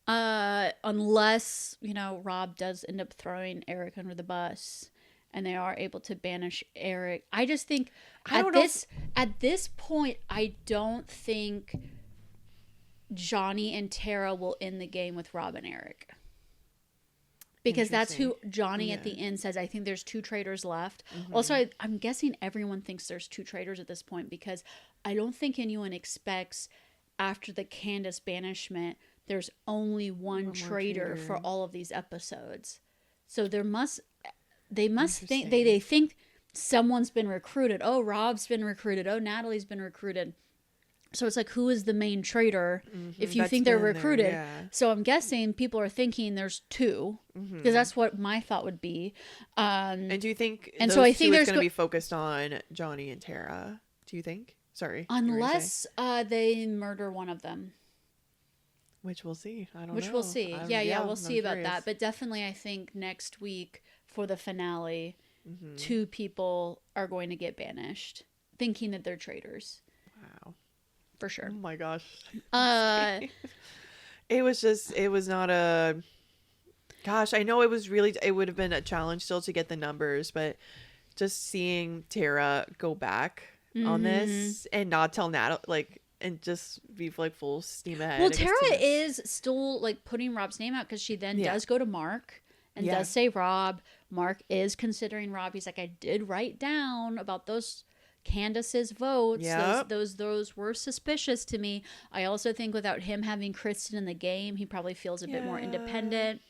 A: Unless, Rob does end up throwing Eric under the bus and they are able to banish Eric. I just think at this point, I don't think Johnny and Tara will end the game with Rob and Eric, because that's who Johnny at the end says. I think there's 2 traitors left. Also, I'm guessing everyone thinks there's 2 traitors at this point, because I don't think anyone expects after the Candace banishment there's only one traitor for all of these episodes. So they must think they think someone's been recruited. Oh, Rob's been recruited. Oh, Natalie's been recruited. So it's like, who is the main traitor if you think they're recruited? So I'm guessing people are thinking there's 2, because that's what my thought would be.
B: And do you think
A: and so I think there's
B: going to be focused on Johnny and Tara? Do you think? Sorry.
A: Unless they murder one of them.
B: Which we'll see. I don't know.
A: Which we'll see. We'll see about that. But definitely I think next week for the finale, 2 people are going to get banished, thinking that they're traitors.
B: Wow.
A: For sure.
B: Oh my gosh. It was not a, gosh, I know it would have been a challenge still to get the numbers, but just seeing Tara go back on this and not tell Natalie, like, and just be like full steam ahead.
A: Well, Tara is still like putting Rob's name out, because she then does go to Mark and does say Rob. Mark is considering Rob. He's like, I did write down about those Candace's votes. Yep. Those were suspicious to me. I also think without him having Kristen in the game, he probably feels a bit more independent.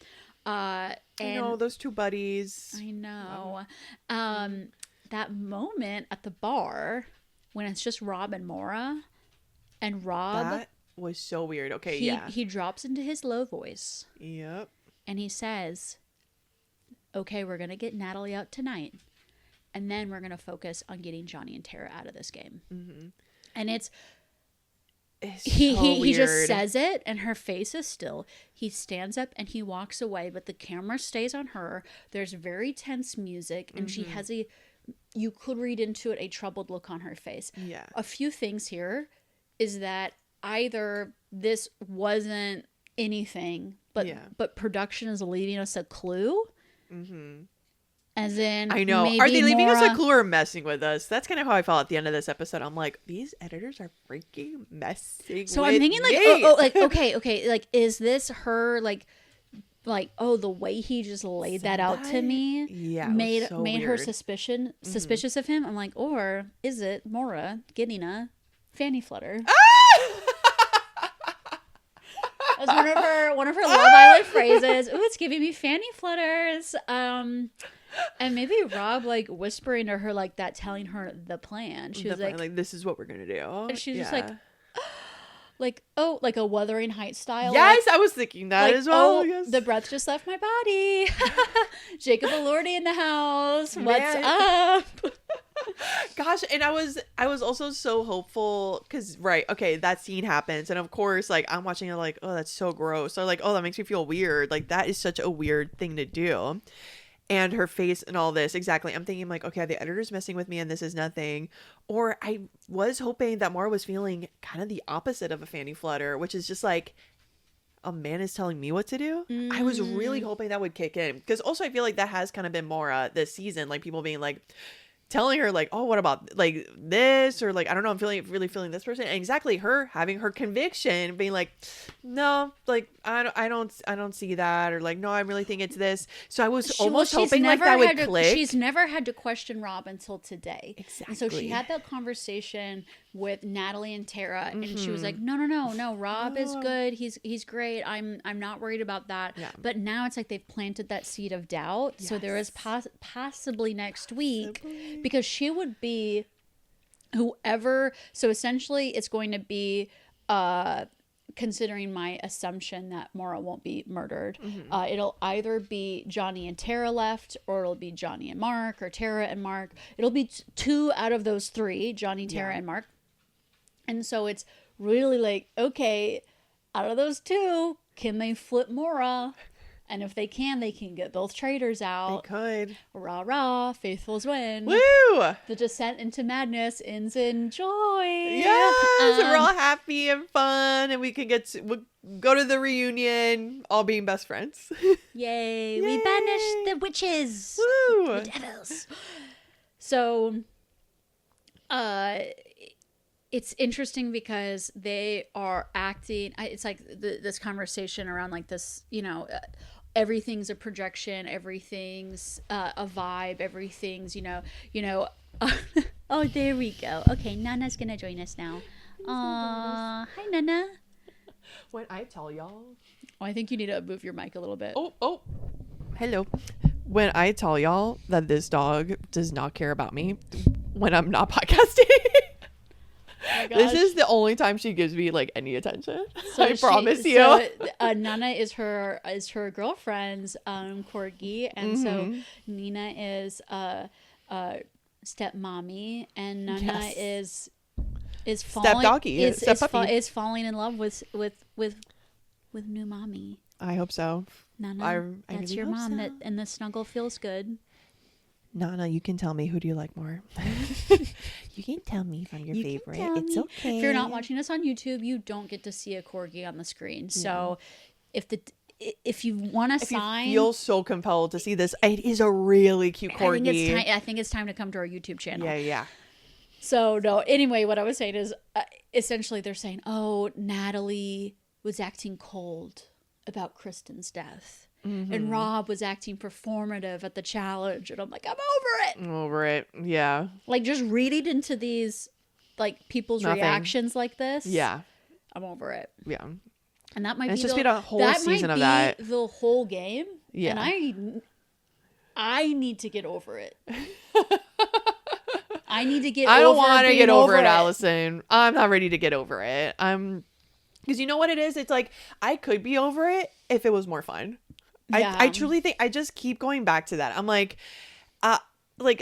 A: I
B: know, those 2 buddies.
A: I know. That moment at the bar when it's just Rob and Maura, and Rob,
B: that was so weird. Okay,
A: he drops into his low voice.
B: Yep.
A: And he says, "Okay, we're gonna get Natalie out tonight. And then we're going to focus on getting Johnny and Tara out of this game." And He just says it and her face is still. He stands up and he walks away, but the camera stays on her. There's very tense music and she has you could read into it a troubled look on her face.
B: Yeah.
A: A few things here is that either this wasn't anything, but production is leaving us a clue. As in,
B: I know. Are they leaving us a clue or messing with us? That's kind of how I felt at the end of this episode. I'm like, these editors are freaking messing. So I'm thinking,
A: like, okay, like, is this her, like, the way he just laid that out to me, made her suspicious of him. I'm like, or is it Mora getting a fanny flutter? That's one of her Love Island phrases. Ooh, it's giving me fanny flutters. And maybe Rob, like, whispering to her like that, telling her the plan. She was like,
B: this is what we're gonna do.
A: And she's just like, like a Wuthering Heights style.
B: Yes, I was thinking that as well. Yes.
A: The breath just left my body. Jacob Elordi in the house. What's up?
B: Gosh, and I was also so hopeful because that scene happens, and of course, like, I'm watching it like, oh, that's so gross. So like, oh, that makes me feel weird. Like, that is such a weird thing to do. And her face and all this, exactly. I'm thinking like, okay, the editor's messing with me and this is nothing. Or I was hoping that Mara was feeling kind of the opposite of a fanny flutter, which is just like, a man is telling me what to do. I was really hoping that would kick in. Because also I feel like that has kind of been Mara this season. Like, people being like, telling her like, oh, what about like this, or like, I don't know, I'm really feeling this person. And exactly, her having her conviction, being like, no, like, I don't see that, or like, no, I really think it's this. So I was almost hoping like that would click.
A: She's never had to question Rob until today.
B: Exactly.
A: And so she had that conversation with Natalie and Tara, and she was like, no, Rob is good. He's great. I'm not worried about that.
B: Yeah.
A: But now it's like they've planted that seed of doubt. Yes. So there is possibly next week, because she would be whoever. So essentially it's going to be, considering my assumption that Mara won't be murdered, it'll either be Johnny and Tara left, or it'll be Johnny and Mark, or Tara and Mark. It'll be two out of those three, Johnny, Tara, and Mark. And so it's really like, okay, out of those two, can they flip Mora? And if they can get both traitors out.
B: They could.
A: Rah, rah, faithfuls win.
B: Woo!
A: The descent into madness ends in joy.
B: Yes, we're all happy and fun, and we'll go to the reunion, all being best friends.
A: Yay. We banished the witches.
B: Woo!
A: The devils. So, it's interesting because they are acting. It's like this conversation around like this, everything's a projection, everything's a vibe, everything's, oh, there we go. Okay, Nana's gonna join us now. Hi, Nana.
B: When I tell y'all.
A: Oh, I think you need to move your mic a little bit.
B: Oh. Hello. When I tell y'all that this dog does not care about me when I'm not podcasting. Oh, this is the only time she gives me like any attention. So I promise you.
A: So, Nana is her girlfriend's corgi, and so Nina is stepmommy, and Nana is falling,
B: step doggy,
A: is falling in love with new mommy.
B: I hope so.
A: Nana, that's your mom, so. And the snuggle feels good.
B: Nana, you can tell me, who do you like more? You can tell me if I'm your favorite. It's okay.
A: If you're not watching us on YouTube, you don't get to see a corgi on the screen. So if you want to sign,
B: you feel so compelled to see this, it is a really cute corgi.
A: I think it's time to come to our YouTube channel.
B: Yeah.
A: So no, anyway, what I was saying is essentially they're saying, oh, Natalie was acting cold about Kristen's death. And Rob was acting performative at the challenge. And I'm like, I'm
B: over it. Yeah.
A: Like, just reading into these, like, people's reactions like this.
B: Yeah.
A: I'm over it.
B: Yeah.
A: And that might
B: be just been a whole season of that.
A: The whole game.
B: Yeah.
A: And I need to get over it. I need to get over it.
B: I don't want to get over it, Allison. I'm not ready to get over it. Because you know what it is? It's like, I could be over it if it was more fun. Yeah. I truly think, I just keep going back to that. I'm like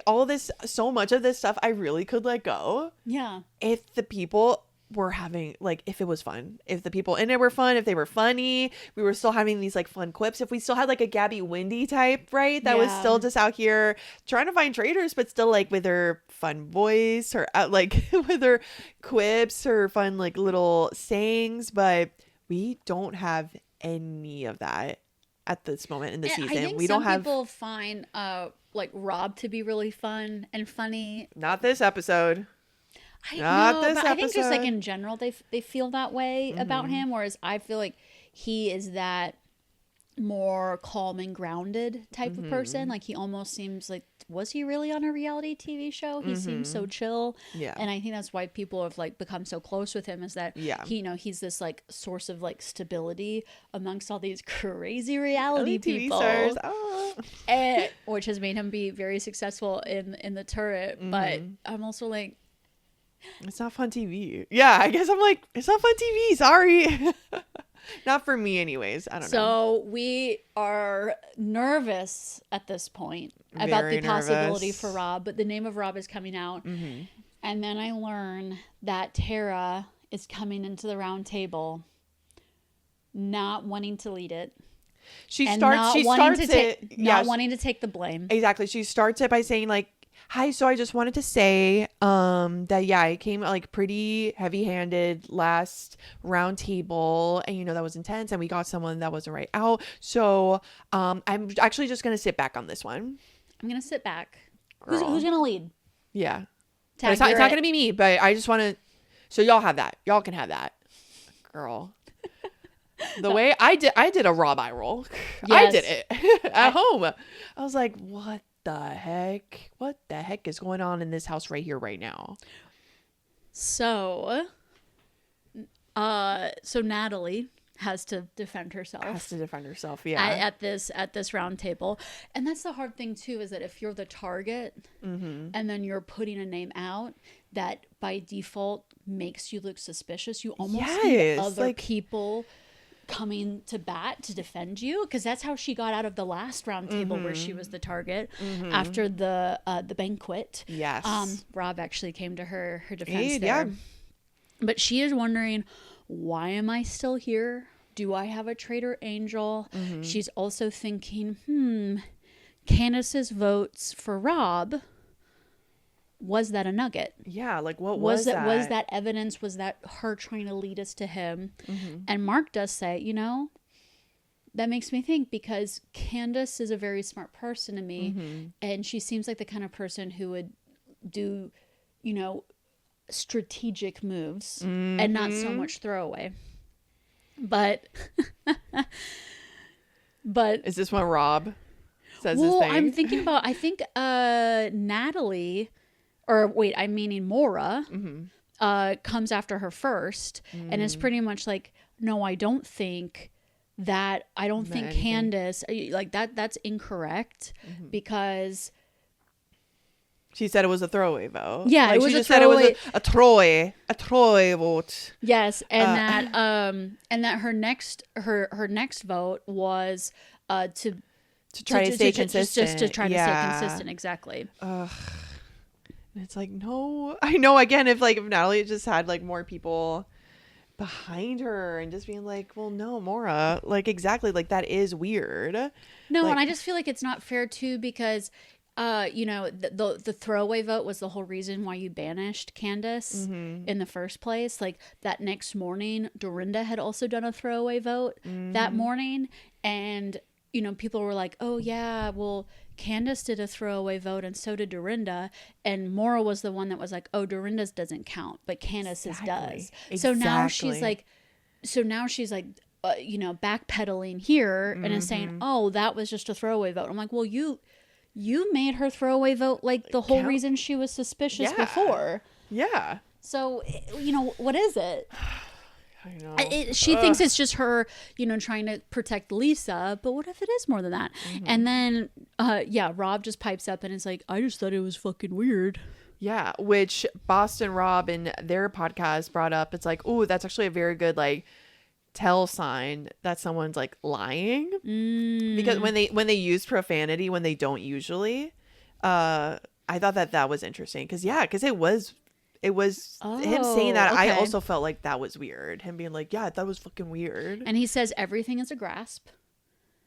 B: all this, so much of this stuff I really could let go.
A: Yeah.
B: If the people were having, like, if it was fun, if the people in it were fun, if they were funny, we were still having these like fun quips, if we still had like a Gabby Windy type, right, that was still just out here trying to find traitors, but still like with her fun voice, or like with her quips, her fun like little sayings. But we don't have any of that at this moment in the season.
A: I think
B: we don't have
A: people find like Rob to be really fun and funny.
B: Not this episode.
A: I think just like in general they feel that way about him, whereas I feel like he is that more calm and grounded type of person. Like he almost seems like, was he really on a reality TV show? He seems so chill. Yeah. And I think that's why people have like become so close with him, is that he, you know, he's this like source of like stability amongst all these crazy reality people. TV stars. Oh. Which has made him be very successful in the turret. But I'm also like,
B: it's not fun TV. Yeah, I guess I'm like, it's not fun TV. Sorry. Not for me anyways. I don't know.
A: So we are nervous at this point about the possibility for Rob, but the name of Rob is coming out. And then I learn that Tara is coming into the round table not wanting to lead it. Not wanting to take the blame.
B: Exactly. She starts it by saying like, hi, so I just wanted to say that, yeah, I came like pretty heavy-handed last round table, and you know that was intense, and we got someone that wasn't right out. So I'm actually just gonna sit back on this one.
A: I'm gonna sit back. Who's gonna lead?
B: Yeah, it's not gonna be me, but I just want to. So y'all have that. Y'all can have that, girl. The way I did a Rob eye roll. Yes. I did it at home. I was like, what the heck is going on in this house right here right now?
A: So Natalie has to defend herself. Yeah, at this round table. And that's the hard thing too, is that if you're the target and then you're putting a name out that by default makes you look suspicious, you almost need other people coming to bat to defend you, because that's how she got out of the last round table where she was the target after the banquet. Yes. Rob actually came to her defense there. But she is wondering, why am I still here? Do I have a traitor angel? She's also thinking, Candace's votes for Rob, was that a nugget?
B: Yeah, like what was that?
A: Was that evidence? Was that her trying to lead us to him? And Mark does say, you know, that makes me think, because Candace is a very smart person to me, and she seems like the kind of person who would do, you know, strategic moves and not so much throwaway. But
B: is this when Rob says his thing?
A: I'm thinking about, I think Natalie, or wait, I'm meaning Maura, comes after her first and is pretty much like, no, I don't think Candace, like that's incorrect, because
B: she said it was a throwaway vote.
A: Yeah,
B: like,
A: it was
B: she
A: a
B: just
A: throwaway.
B: Said it was a Troy vote.
A: Yes, and that her next vote was to try to stay consistent. Just to try to stay consistent, exactly.
B: And it's like, no, I know, again, if Natalie just had like more people behind her and just being like, well, no, Maura, like, exactly, like, that is weird.
A: No,
B: like,
A: and I just feel like it's not fair too, because you know, the throwaway vote was the whole reason why you banished Candace in the first place. Like, that next morning, Dorinda had also done a throwaway vote that morning, and you know, people were like, oh yeah, well, Candace did a throwaway vote and so did Dorinda, and Maura was the one that was like, oh, Dorinda's doesn't count, but Candace's does. Exactly. So now she's like you know, backpedaling here and is saying, oh, that was just a throwaway vote. I'm like, well, you made her throwaway vote like the whole reason she was suspicious before.
B: Yeah.
A: So, you know, what is it?
B: I know.
A: She thinks it's just her, you know, trying to protect Lisa, but what if it is more than that? And then, Rob just pipes up and is like, I just thought it was fucking weird.
B: Yeah, which Boston Rob in their podcast brought up. It's like, oh, that's actually a very good, like, tell sign that someone's, like, lying. Because when they use profanity when they don't usually, I thought that was interesting. Because it It was him saying that.
A: Okay.
B: I also felt like that was weird. Him being like, yeah, that was fucking weird.
A: And he says everything is a grasp.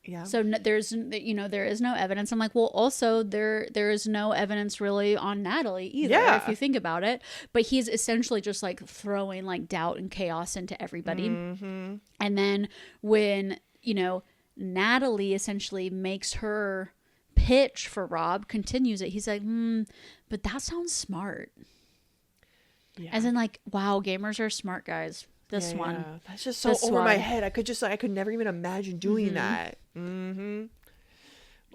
B: Yeah.
A: So there's, there is no evidence. I'm like, well, also there is no evidence really on Natalie either, if you think about it. But he's essentially just like throwing like doubt and chaos into everybody.
B: Mm-hmm.
A: And then when, Natalie essentially makes her pitch for Rob, continues it, he's like, but that sounds smart. Yeah. As in like, wow, gamers are smart, guys. This one.
B: Yeah. That's just so over my head. I could never even imagine doing that.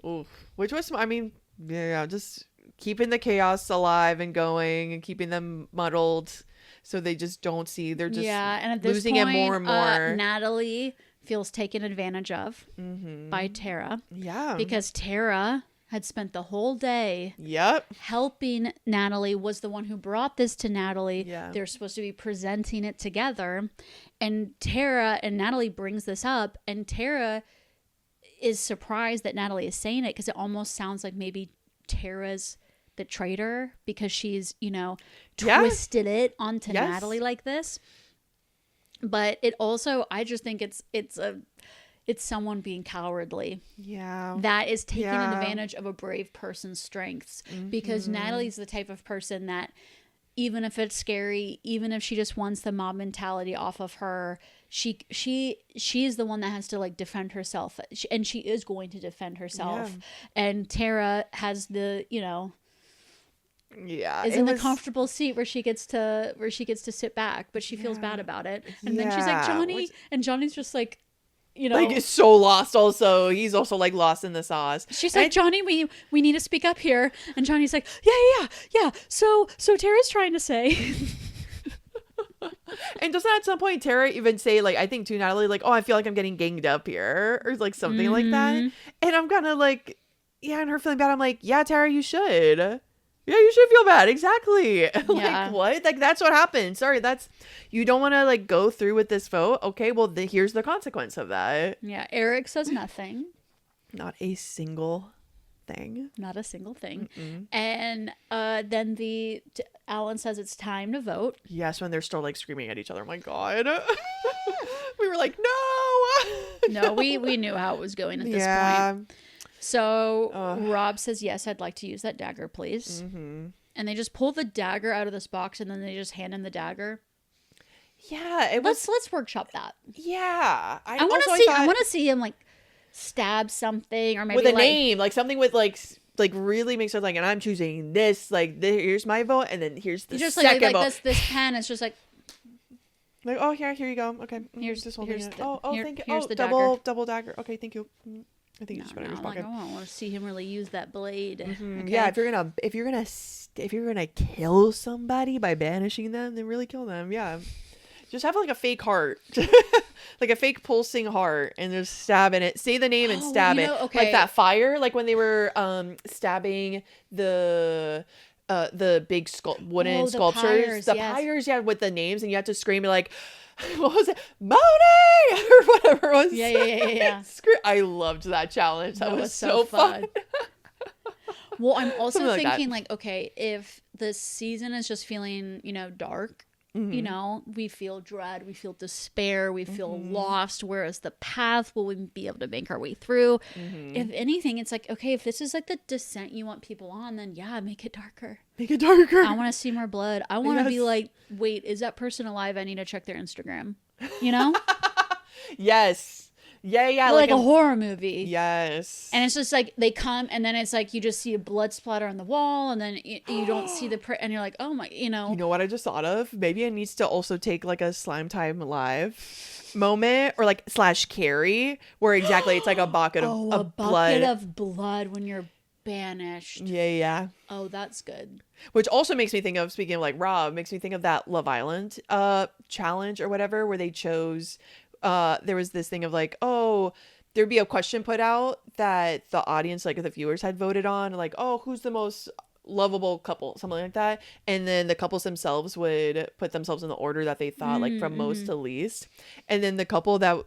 B: Oof. Which was, I mean, just keeping the chaos alive and going and keeping them muddled so they just don't see. They're just
A: and at this
B: losing
A: point,
B: it more and more.
A: Natalie feels taken advantage of by Tara.
B: Yeah.
A: Because Tara had spent the whole day helping Natalie, was the one who brought this to Natalie. Yeah. They're supposed to be presenting it together. And Tara and Natalie brings this up, and Tara is surprised that Natalie is saying it because it almost sounds like maybe Tara's the traitor because she's, twisted it onto Natalie like this. But it also, I just think it's someone being cowardly. Yeah. That is taking advantage of a brave person's strengths. Because Natalie's the type of person that even if it's scary, even if she just wants the mob mentality off of her, she is the one that has to like defend herself. And she is going to defend herself. Yeah. And Tara has the, is in the comfortable seat where she gets to sit back, but she feels bad about it. And then she's like, Johnny, and Johnny's just like,
B: like is so lost. Also, he's also like lost in the sauce.
A: She's like, Johnny, we need to speak up here. And Johnny's like, yeah. So Tara's trying to say.
B: And doesn't at some point Tara even say, like, I think to Natalie, like, oh, I feel like I'm getting ganged up here, or like something like that. And I'm kind of like, and her feeling bad. I'm like, yeah, Tara, you should. Yeah, you should feel bad. Exactly. Like, what? Like, that's what happened. Sorry, you don't want to, like, go through with this vote. Okay, well, here's the consequence of that.
A: Yeah, Eric says nothing.
B: Not a single thing.
A: Not a single thing. And then Alan says it's time to vote.
B: Yes, when they're still, like, screaming at each other. Oh, my God. We were like,
A: no. We knew how it was going at this point. So Rob says, yes, I'd like to use that dagger, please. And they just pull the dagger out of this box and then they just hand him the dagger.
B: Yeah.
A: Let's workshop that.
B: Yeah.
A: I want to see him like stab something or maybe
B: with a name, like something with like really makes it like, and I'm choosing this, like here's my vote. And then here's the
A: just
B: second
A: vote. This pen is just like
B: oh, here you go. Okay.
A: Here's this whole thing.
B: Thank you.
A: Here's the
B: double dagger. Okay. Thank you. I think you just put it in his pocket.
A: I want to see him really use that blade. Okay?
B: Yeah, if you're gonna kill somebody by banishing them, then really kill them. Yeah, just have like a fake heart, like a fake pulsing heart, and just stab in it. Say the name and stab it, like that fire, like when they were stabbing the big wooden sculptures, the pyres, with the names, and you have to scream like, what was it, Monet or whatever it was.
A: Yeah.
B: I loved that challenge. That was so fun.
A: Well, I'm also thinking like, okay, if the season is just feeling dark, we feel dread, we feel despair, we feel lost, whereas the path, will we be able to make our way through? If anything, it's like, okay, if this is like the descent you want people on, then make it darker. I want to see more blood. I want to be like, wait, is that person alive? I need to check their Instagram.
B: Yes. Yeah.
A: Like a horror movie.
B: Yes.
A: And it's just like they come and then it's like you just see a blood splatter on the wall and then you don't see and you're like, oh my,
B: You know what I just thought of? Maybe it needs to also take like a Slime Time Live moment or like / Carrie where exactly it's like a bucket of
A: bucket
B: blood.
A: of blood when you're banished.
B: Yeah.
A: Oh, that's good.
B: Which also makes me think of, speaking of like Rob, makes me think of that Love Island challenge or whatever where they chose there was this thing of like, oh, there'd be a question put out that the audience, like the viewers had voted on, like, oh, who's the most lovable couple, something like that, and then the couples themselves would put themselves in the order that they thought, like from most to least, and then the couple that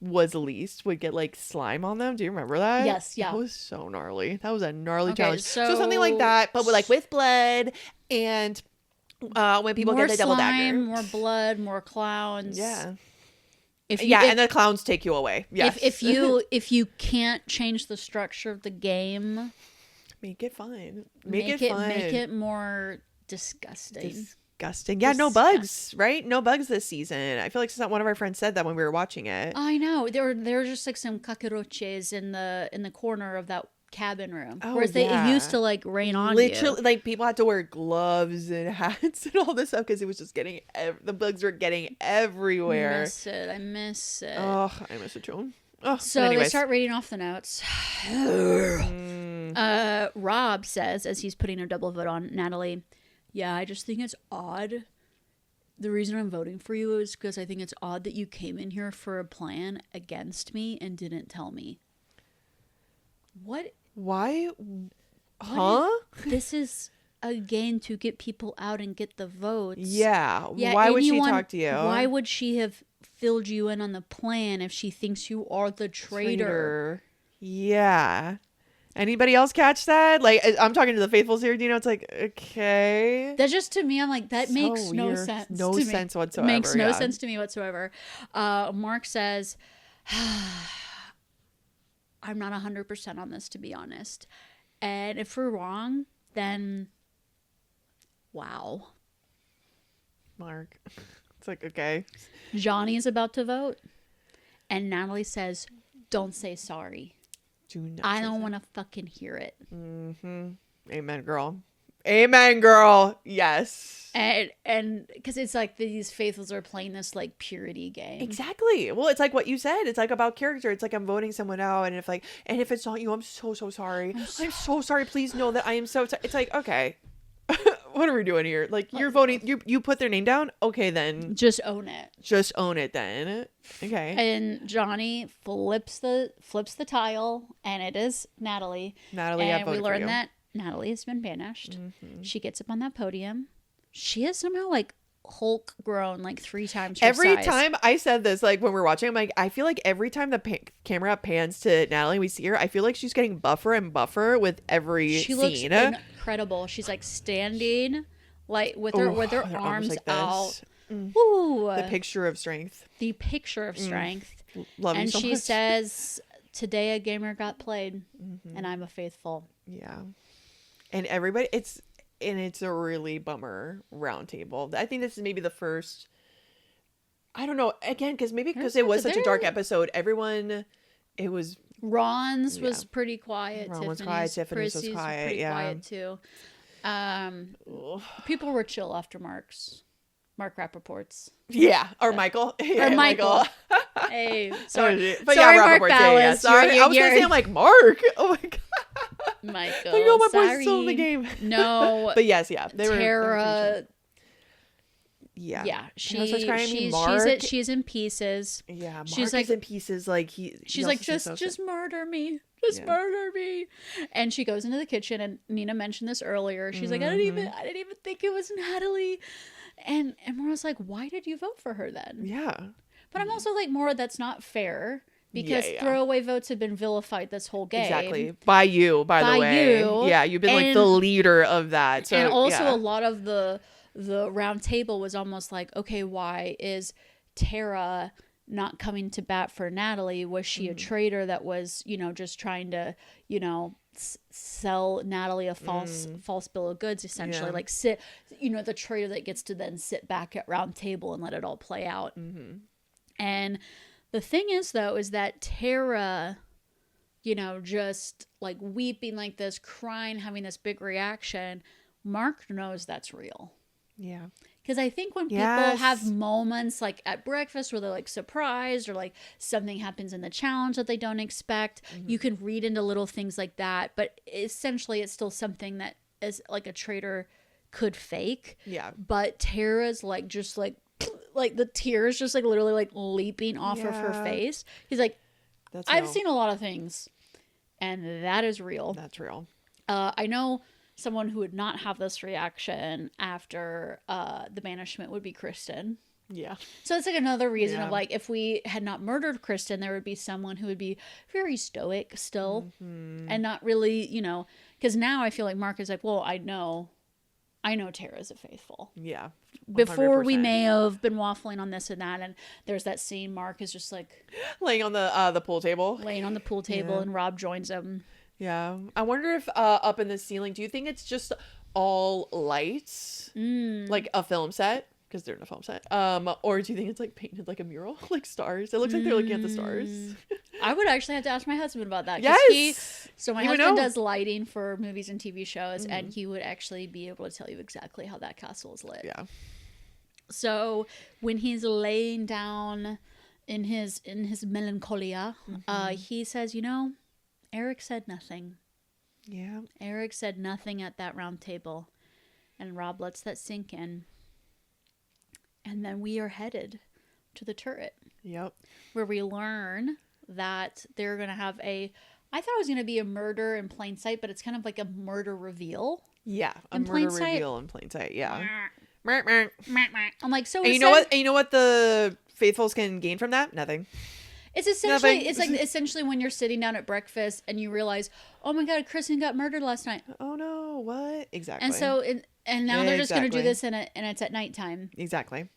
B: was least would get like slime on them. Do you remember that?
A: Yes. Yeah,
B: that was so gnarly. That was a gnarly challenge. So something like that, but with blood. And when people
A: more
B: get the double dagger.
A: more blood, more clowns.
B: Yeah.
A: If you,
B: and the clowns take you away. Yes.
A: If you can't change the structure of the game,
B: make it fun. Make it fun.
A: Make it more disgusting.
B: Yeah, no bugs, right? No bugs this season. I feel like one of our friends said that when we were watching it.
A: I know. There were just like some cockroaches in the corner of that cabin room.
B: Oh,
A: whereas it used to like rain on
B: literally,
A: you.
B: like people had to wear gloves and hats and all this stuff because it was just getting the bugs were getting everywhere.
A: I miss it.
B: Oh, I miss it too. Oh,
A: so they start reading off the notes. Rob says, as he's putting a double vote on Natalie, yeah, I just think it's odd. The reason I'm voting for you is because I think it's odd that you came in here for a plan against me and didn't tell me. What?
B: Why? Huh?
A: This is a game to get people out and get the votes.
B: Yeah. Why would she talk to you?
A: Why would she have filled you in on the plan if she thinks you are the traitor?
B: Yeah. Anybody else catch that? Like, I'm talking to the faithfuls here, Dino. It's like, okay.
A: That just, to me, I'm like, that makes no sense.
B: No sense whatsoever.
A: Makes no sense to me whatsoever. Mark says, I'm not 100% on this, to be honest. And if we're wrong, then wow.
B: Mark. It's like, okay.
A: Johnny is about to vote. And Natalie says, don't say sorry. I don't want to fucking hear it.
B: Mm-hmm. Amen, girl. Amen, girl. Yes.
A: And because it's like these faithfuls are playing this like purity game.
B: Exactly. Well, it's like what you said. It's like about character. It's like I'm voting someone out, and if it's not you, I'm so sorry. I'm so sorry. Please know that I am so sorry. It's like, okay. What are we doing here? Like, you're voting, you put their name down? Okay, then.
A: Just own it.
B: Just own it, then. Okay.
A: And Johnny flips the tile, and it is Natalie. And we learn that Natalie has been banished. Mm-hmm. She gets up on that podium. She is somehow, like, Hulk grown, like, 3 times her
B: every
A: size.
B: time I said this, like, when we're watching, I'm like, I feel like every time the camera pans to Natalie, we see her, I feel like she's getting buffer and buffer with every scene.
A: She looks incredible. She's like standing, like with her arms like out. Ooh,
B: the picture of strength.
A: Love and you so she much. Says, "Today a gamer got played, and I'm a faithful."
B: Yeah, and everybody, it's a really bummer roundtable. I think this is maybe the first. I don't know. Again, because it was such a dark episode. Everyone, it was.
A: Ron's was pretty quiet.
B: Ron was quiet. Tiffany's was quiet.
A: Pretty quiet too. People were chill after Mark Rappaport's.
B: Yeah, or Michael.
A: Yeah, or Michael. Hey, sorry.
B: But
A: sorry,
B: yeah,
A: Mark Ballas.
B: Sorry, I was gonna say I'm like Mark. Oh my god.
A: Michael.
B: Like, my boy's still in the game.
A: No.
B: But yes, yeah.
A: Tara.
B: Yeah.
A: She's in pieces.
B: Yeah, Mark
A: she's
B: is in pieces. Like
A: she's like, just murder me. Just murder me. And she goes into the kitchen, and Nina mentioned this earlier. She's like, I didn't even think it was Natalie. And Maura's like, why did you vote for her then?
B: Yeah.
A: But I'm also like, Maura, that's not fair. Because throwaway votes have been vilified this whole game.
B: Exactly. By you, by the way. Yeah, you've been like the leader of that. So,
A: and also a lot of the round table was almost like, okay, why is Tara not coming to bat for Natalie? Was she a traitor that was, just trying to, sell Natalie a false bill of goods, essentially? Like sit, the traitor that gets to then sit back at round table and let it all play out. Mm-hmm. And the thing is, though, is that Tara, just like weeping like this, crying, having this big reaction, Mark knows that's real.
B: Yeah.
A: Because I think when people have moments like at breakfast where they're like surprised or like something happens in the challenge that they don't expect, you can read into little things like that. But essentially, it's still something that is like a traitor could fake.
B: Yeah.
A: But Tara's like just like the tears just like literally like leaping off of her face. He's like, I've seen a lot of things, and that is real.
B: That's real.
A: I know someone who would not have this reaction after the banishment would be Kristen.
B: Yeah.
A: So it's like another reason of like, if we had not murdered Kristen, there would be someone who would be very stoic still and not really, because now I feel like Mark is like, well, I know I know Tara's a faithful.
B: Yeah. 100%.
A: Before we may have been waffling on this and that, and there's that scene Mark is just like
B: laying on the pool table.
A: Laying on the pool table, and Rob joins him.
B: Yeah. I wonder if up in the ceiling, do you think it's just all lights? Like a film set? Because they're in a film set. Or do you think it's like painted like a mural? Like stars? It looks like they're looking at the stars.
A: I would actually have to ask my husband about that.
B: Yes!
A: My husband does lighting for movies and TV shows, and he would actually be able to tell you exactly how that castle is lit.
B: Yeah.
A: So when he's laying down in his melancholia, he says, Eric said nothing.
B: Yeah.
A: Eric said nothing at that round table. And Rob lets that sink in. And then we are headed to the turret.
B: Yep.
A: Where we learn that they're going to have I thought it was going to be a murder in plain sight, but it's kind of like a murder reveal.
B: Yeah. A murder reveal in plain sight. Yeah.
A: I'm like, so
B: and you know what? And you know what the faithfuls can gain from that? Nothing.
A: It's essentially, it's like essentially when you're sitting down at breakfast and you realize, oh my God, Kristen got murdered last night.
B: Oh no, what? Exactly.
A: And so, and now they're just going to do this and it's at nighttime.
B: Exactly.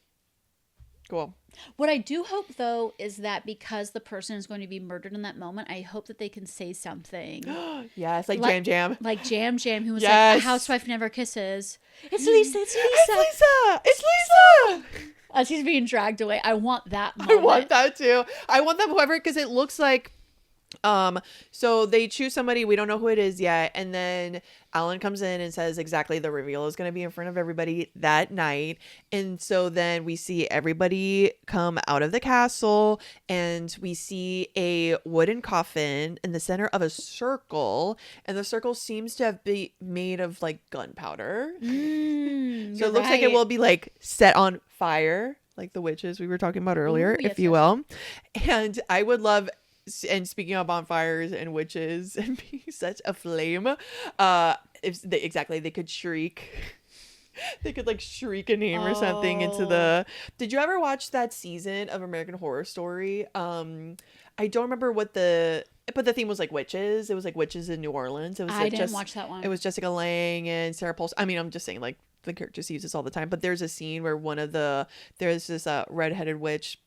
B: Cool.
A: What I do hope though is that because the person is going to be murdered in that moment, I hope that they can say something.
B: Yes, like Jam Jam.
A: Like Jam Jam, who was like, a housewife never kisses. It's Lisa, it's Lisa.
B: It's Lisa. It's Lisa.
A: As he's being dragged away. I want that moment.
B: I want that too. I want them, however, because it looks like so they choose somebody, we don't know who it is yet, and then Alan comes in and says exactly the reveal is going to be in front of everybody that night. And so then we see everybody come out of the castle, and we see a wooden coffin in the center of a circle, and the circle seems to have been made of like gunpowder. So it looks like it will be like set on fire, like the witches we were talking about earlier. If you will. And I would love, and speaking of bonfires and witches and being such a flame, if they could shriek. They could like shriek a name or something into the. Did you ever watch that season of American Horror Story? I don't remember but the theme was like witches. It was like witches in New Orleans. It was
A: I didn't watch that one.
B: It was Jessica Lange and Sarah Paulson. I mean, I'm just saying like the characters use this all the time. But there's a scene where there's this redheaded witch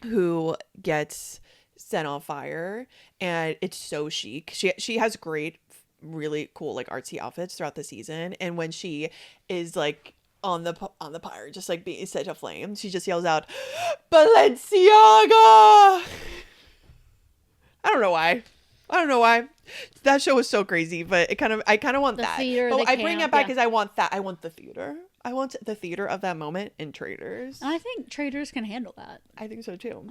B: who gets set on fire, and it's so chic. She has great, really cool like artsy outfits throughout the season, and when she is like on the pyre, just like being set aflame, she just yells out, "Balenciaga!" I don't know why. That show was so crazy, but I kind of want that. But I bring it back because I want that. I want the theater. I want the theater of that moment in Traitors.
A: And I think Traitors can handle that.
B: I think so too.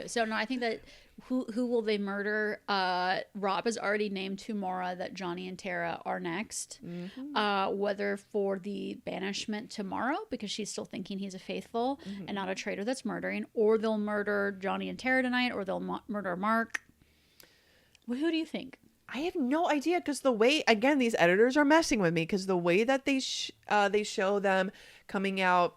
A: So no, I think that who will they murder? Rob has already named to Maura that Johnny and Tara are next. Whether for the banishment tomorrow because she's still thinking he's a faithful and not a traitor that's murdering, or they'll murder Johnny and Tara tonight, or they'll murder Mark. Well, who do you think?
B: I have no idea, because the way, again, these editors are messing with me, because the way that they show them coming out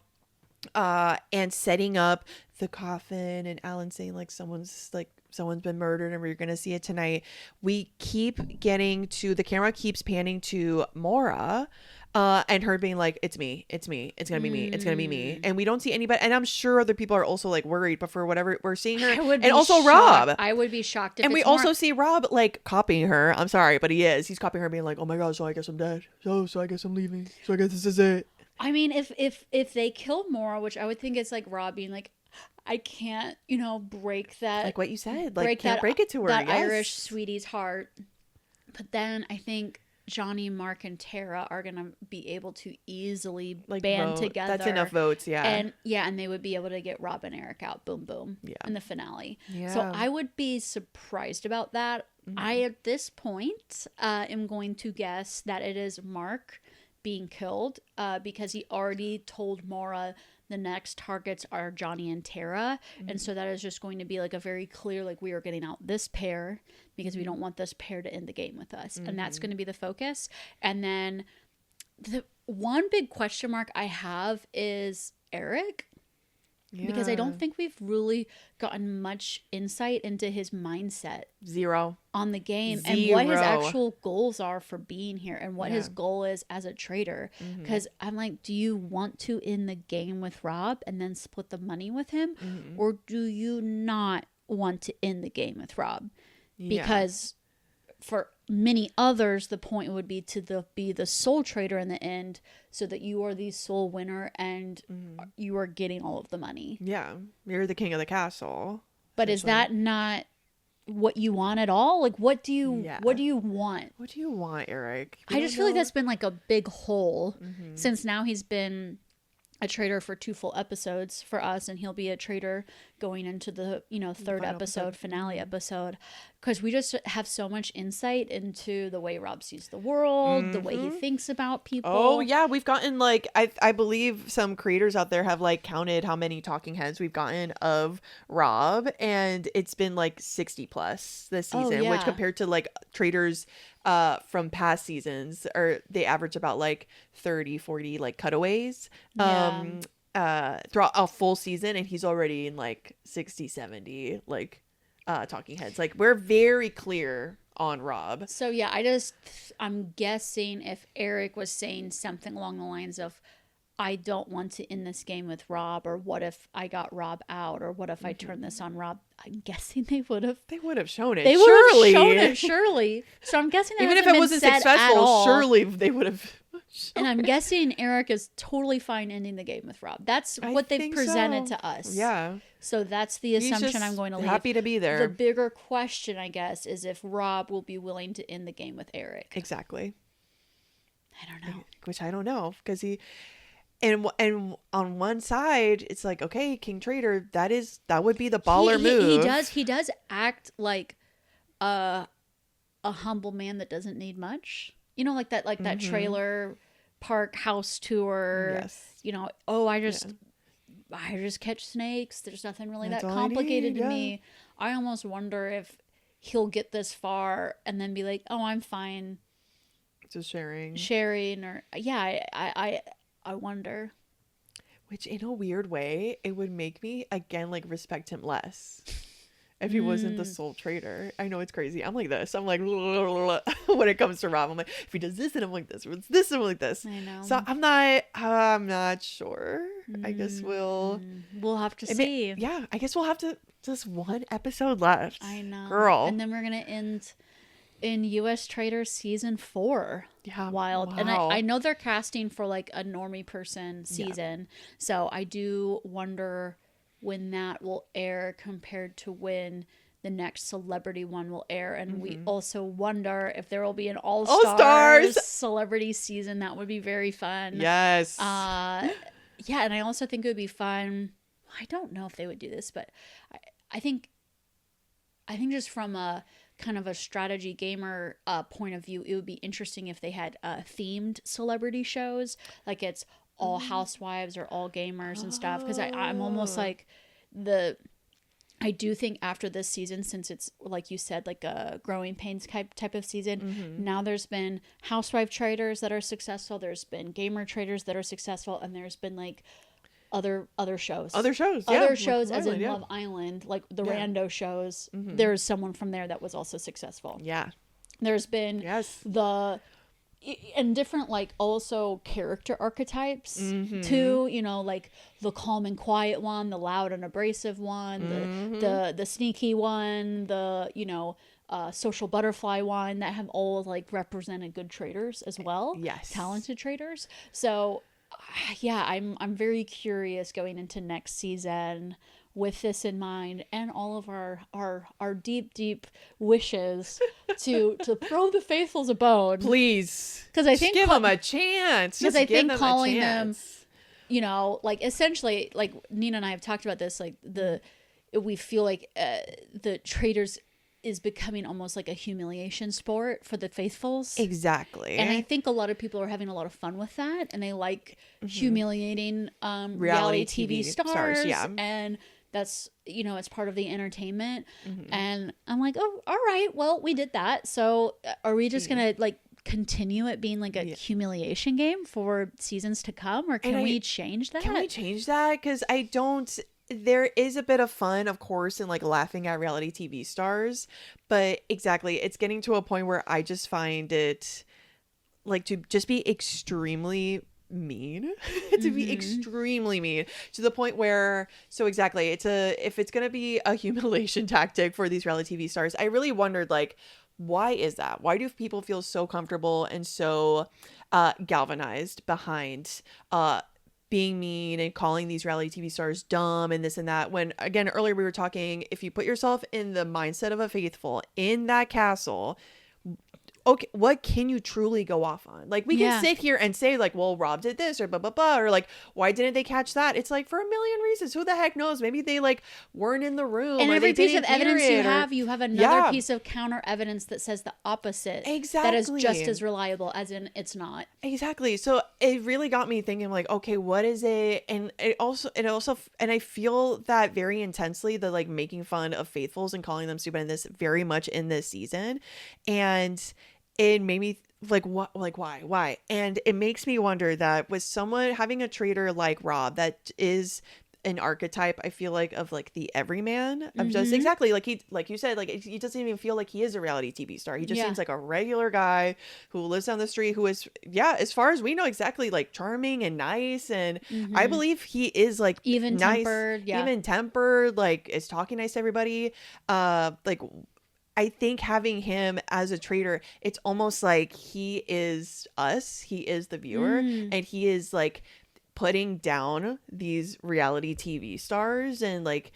B: and setting up the coffin, and Alan saying like someone's been murdered and we're gonna see it tonight, we keep getting to, the camera keeps panning to Maura, and her being like, it's me, it's gonna be me, and we don't see anybody, and I'm sure other people are also like worried, but for whatever, we're seeing her, and also Rob.
A: I would be shocked if
B: and we also see Rob like copying her. I'm sorry, but he's copying her, being like, oh my god, so I guess I'm dead, so I guess I'm leaving, so I guess this is it.
A: I mean, if they kill Maura, which I would think it's like Rob being like, I can't, break that,
B: like what you said, like can't break it to her,
A: that Irish sweetie's heart. But then I think Johnny, Mark, and Tara are gonna be able to easily like band together. That's
B: enough votes, and
A: they would be able to get Rob and Eric out, boom, boom, in the finale.
B: Yeah.
A: So I would be surprised about that. I at this point am going to guess that it is Mark being killed because he already told Maura the next targets are Johnny and Tara, and so that is just going to be like a very clear, like, we are getting out this pair because we don't want this pair to end the game with us, and that's going to be the focus. And then the one big question mark I have is Eric. Because I don't think we've really gotten much insight into his mindset.
B: Zero.
A: On the game. And what his actual goals are for being here. And what his goal is as a traitor. Because I'm like, do you want to end the game with Rob and then split the money with him? Or do you not want to end the game with Rob? Because for many others, the point would be to be the sole traitor in the end, so that you are the sole winner and you are getting all of the money.
B: Yeah, you're the king of the castle.
A: But is that not what you want at all? Like, what do you want?
B: What do you want, Eric?
A: I just feel like that's been like a big hole since now he's been a traitor for 2 full episodes for us, and he'll be a traitor going into the third episode, finale episode, because we just have so much insight into the way Rob sees the world, the way he thinks about people.
B: Oh yeah, we've gotten like I believe some creators out there have like counted how many talking heads we've gotten of Rob, and it's been like 60 plus this season, which compared to like traitors from past seasons, or they average about like 30-40 like cutaways throughout a full season, and he's already in like 60-70 like talking heads. Like, we're very clear on Rob.
A: So yeah, I'm guessing if Eric was saying something along the lines of, I don't want to end this game with Rob, or what if I got Rob out, or what if I turn this on Rob, I'm guessing they would have shown it. They would have shown it, surely. So I'm guessing
B: even if it wasn't successful, surely they would have.
A: And I'm guessing Eric is totally fine ending the game with Rob. That's what they've presented to us.
B: Yeah.
A: So that's the assumption I'm going to leave.
B: Happy to be there.
A: The bigger question, I guess, is if Rob will be willing to end the game with Eric.
B: Exactly.
A: I don't know.
B: Which I don't know, because he. And on one side, it's like, okay, King Traitor, that would be the baller move.
A: He does act like a humble man that doesn't need much. Like that trailer park house tour.
B: Yes.
A: I just catch snakes. There's nothing really that complicated to me. I almost wonder if he'll get this far and then be like, oh, I'm fine.
B: Just sharing,
A: or I wonder.
B: Which, in a weird way, it would make me, again, like, respect him less if he wasn't the sole traitor. I know it's crazy. I'm like this. I'm like, when it comes to Rob, I'm like, if he does this, and I'm like this, or it's this, and I'm like this.
A: I know.
B: So I'm not sure. I guess we'll
A: have to see.
B: I guess we'll have to, just one episode left.
A: I know.
B: Girl.
A: And then we're going to end in US Traitors season 4.
B: Yeah.
A: Wild.
B: Wow.
A: And I know they're casting for like a normie person season. So I do wonder when that will air compared to when the next celebrity one will air. And we also wonder if there will be an all-stars celebrity season. That would be very fun.
B: Yes.
A: And I also think it would be fun. I don't know if they would do this, but I think just from a kind of a strategy gamer point of view, it would be interesting if they had themed celebrity shows, like it's all housewives or all gamers and stuff, because I'm almost like I do think after this season, since it's like you said, like a growing pains type of season, now there's been housewife traitors that are successful, there's been gamer traitors that are successful, and there's been like other shows as in Love Island, like the rando shows. There's someone from there that was also successful. There's been and different like also character archetypes too, like the calm and quiet one, the loud and abrasive one, the sneaky one, the social butterfly one, that have all like represented good traitors as well. Talented traitors. So I'm very curious going into next season with this in mind, and all of our deep wishes to throw the faithfuls a bone,
B: please,
A: because I think
B: give them a chance.
A: Because I think calling them, like essentially, like Nina and I have talked about this, like we feel like the traitors is becoming almost like a humiliation sport for the faithfuls.
B: Exactly.
A: And I think a lot of people are having a lot of fun with that, and they like humiliating reality TV stars. And that's, it's part of the entertainment. And I'm like, oh, all right, well, we did that. So are we just going to like continue it being like a humiliation game for seasons to come, or can we change that?
B: Can we change that? Because I don't... there is a bit of fun, of course, in like laughing at reality TV stars, but exactly, it's getting to a point where I just find it like to just be extremely mean to be extremely mean to the point where, so exactly, if it's gonna be a humiliation tactic for these reality TV stars, I really wondered, like, why is that? Why do people feel so comfortable and so galvanized behind being mean and calling these reality TV stars dumb and this and that, when, again, earlier we were talking, if you put yourself in the mindset of a faithful in that castle, okay, what can you truly go off on? Like, we can sit here and say, like, well, Rob did this or blah, blah, blah, or like, why didn't they catch that? It's like, for a million reasons. Who the heck knows? Maybe they like weren't in the room.
A: And
B: or
A: every
B: they
A: piece of evidence you have another piece of counter evidence that says the opposite.
B: Exactly.
A: That is just as reliable, as in it's not.
B: Exactly. So it really got me thinking, like, okay, what is it? And it also, and I feel that very intensely, the like making fun of faithfuls and calling them stupid in this, very much in this season. And it made me like, what, like, why? And it makes me wonder that with someone having a traitor like Rob, that is an archetype, I feel like, of like the everyman of just exactly like he, like you said, like he doesn't even feel like he is a reality TV star. He just seems like a regular guy who lives down the street, who is, as far as we know, exactly like charming and nice. And I believe he is like
A: even tempered,
B: like is talking nice to everybody. Like, I think having him as a traitor, it's almost like he is us. He is the viewer, and he is like putting down these reality TV stars, and like,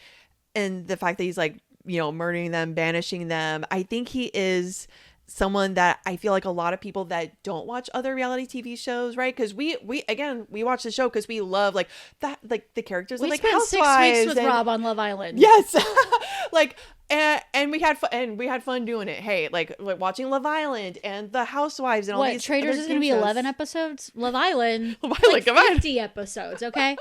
B: and the fact that he's like, you know, murdering them, banishing them. I think he is someone that I feel like a lot of people that don't watch other reality TV shows, right? Because we watch the show because we love like that, like the characters.
A: We
B: like
A: spent
B: Housewives
A: 6 weeks with Rob on Love Island.
B: Yes, like. And we had fun doing it. Hey, like watching Love Island and the Housewives and all these.
A: Traitors is going to be 11 episodes. Love Island,
B: like
A: 50 episodes. Okay,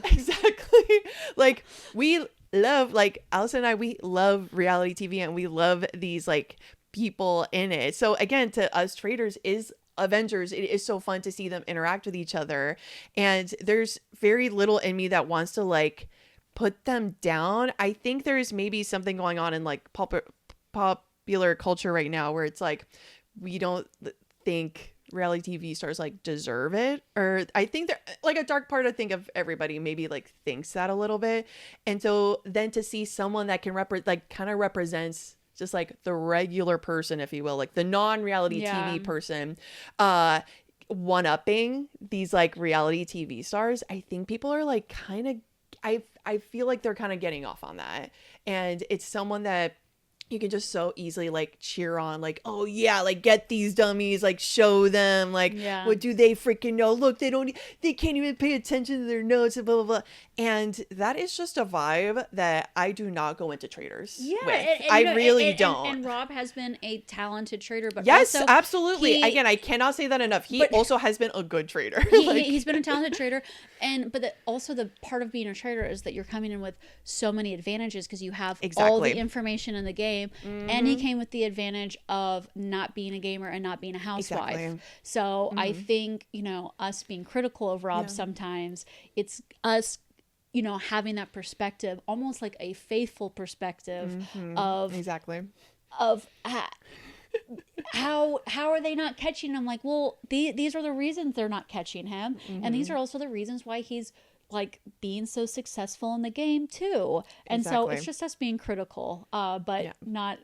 B: exactly. Like, we love, like, Allison and I, we love reality TV, and we love these like people in it. So again, to us traitors is Avengers, it is so fun to see them interact with each other, and there's very little in me that wants to like put them down. I think there's maybe something going on in like popular culture right now where it's like we don't think reality TV stars like deserve it, or I think they're like a dark part, I think, of everybody maybe like thinks that a little bit. And so then to see someone that can kind of represents just like the regular person, if you will, like the non-reality TV person, one-upping these like reality TV stars, I think people are like kind of, I feel like they're kind of getting off on that. And it's someone that you can just so easily like cheer on, like, oh yeah, like get these dummies, like show them, like what do they freaking know? Look, they can't even pay attention to their notes and blah blah blah. And that is just a vibe that I do not go into traitors with. And, I really don't.
A: And Rob has been a talented traitor, but
B: yes,
A: also
B: absolutely. Again, I cannot say that enough. He also has been a good traitor.
A: He's been a talented traitor, but also the part of being a traitor is that you're coming in with so many advantages because you have all the information in the game, and he came with the advantage of not being a gamer and not being a housewife. Exactly. So I think, you know, us being critical of Rob sometimes, it's us, you know, having that perspective, almost like a faithful perspective of how are they not catching him? Like, well, these are the reasons they're not catching him, and these are also the reasons why he's like being so successful in the game too. And so it's just us being critical, but not.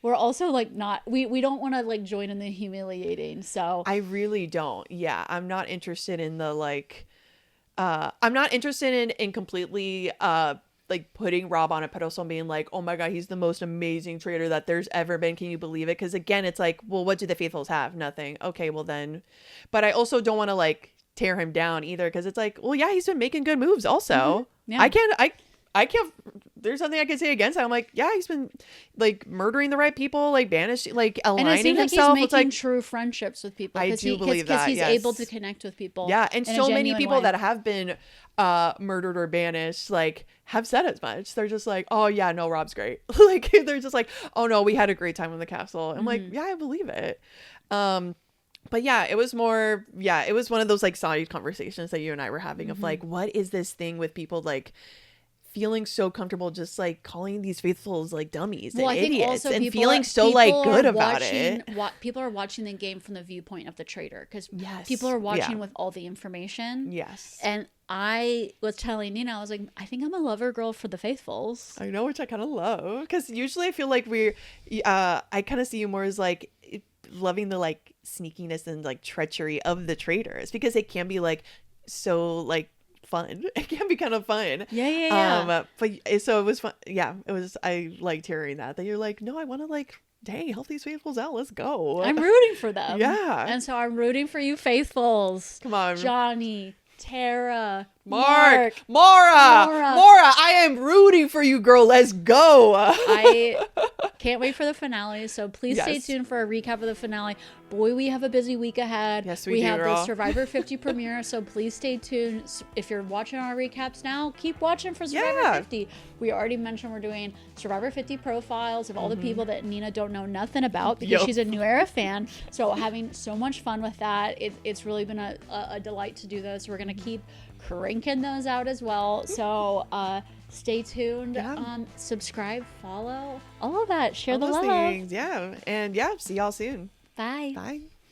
A: We're also like not, we don't want to like join in the humiliating. So
B: I really don't. Yeah, I'm not interested in the like. I'm not interested in completely like putting Rob on a pedestal and being like, oh my god, he's the most amazing traitor that there's ever been. Can you believe it? Because again, it's like, well, what do the faithfuls have? Nothing. Okay, well then. But I also don't want to like tear him down either, because it's like, well, yeah, he's been making good moves also. Yeah. I can't, there's something I could say against that. I'm like, yeah, he's been like murdering the right people, like banishing, like aligning himself.
A: He's making true friendships with people.
B: I do believe that.
A: Because he's able to connect with people.
B: Yeah. And so many people that have been murdered or banished, like, have said as much. They're just like, oh yeah, no, Rob's great. Like, they're just like, oh no, we had a great time in the castle. I'm like, yeah, I believe it. But yeah, it was more, it was one of those like side conversations that you and I were having of like, what is this thing with people like feeling so comfortable just like calling these faithfuls like dummies and
A: I think
B: idiots
A: also
B: and feeling so like good about it.
A: People are watching the game from the viewpoint of the traitor, because
B: Yes.
A: people are watching with all the information.
B: Yes.
A: And I was telling Nina, I was like, I think I'm a lover girl for the faithfuls.
B: I know, which I kind of love, because usually I feel like I kind of see you more as like loving the like sneakiness and like treachery of the traitors, because it can be like so like fun. It can be kind of fun.
A: Yeah.
B: But so it was fun. Yeah, it was. I liked hearing that you're like, no, I want to like, dang, help these faithfuls out. Let's go.
A: I'm rooting for them.
B: Yeah.
A: And so I'm rooting for you faithfuls.
B: Come on.
A: Johnny, Tara,
B: Mark, Mara. I am rooting for you, girl. Let's go.
A: I can't wait for the finale. So please stay
B: Yes.
A: tuned for a recap of the finale. Boy, we have a busy week ahead.
B: Yes, we do,
A: have
B: girl.
A: the Survivor 50 premiere. So please stay tuned. If you're watching our recaps now, keep watching for Survivor 50. We already mentioned we're doing Survivor 50 profiles of all the people that Nina don't know nothing about, because she's a New Era fan. So having so much fun with that. It's really been a delight to do this. We're going to keep cranking those out as well. So stay tuned. Subscribe, follow, all of that. Share all the love.
B: Things. Yeah. And yeah, see y'all soon.
A: Bye.
B: Bye.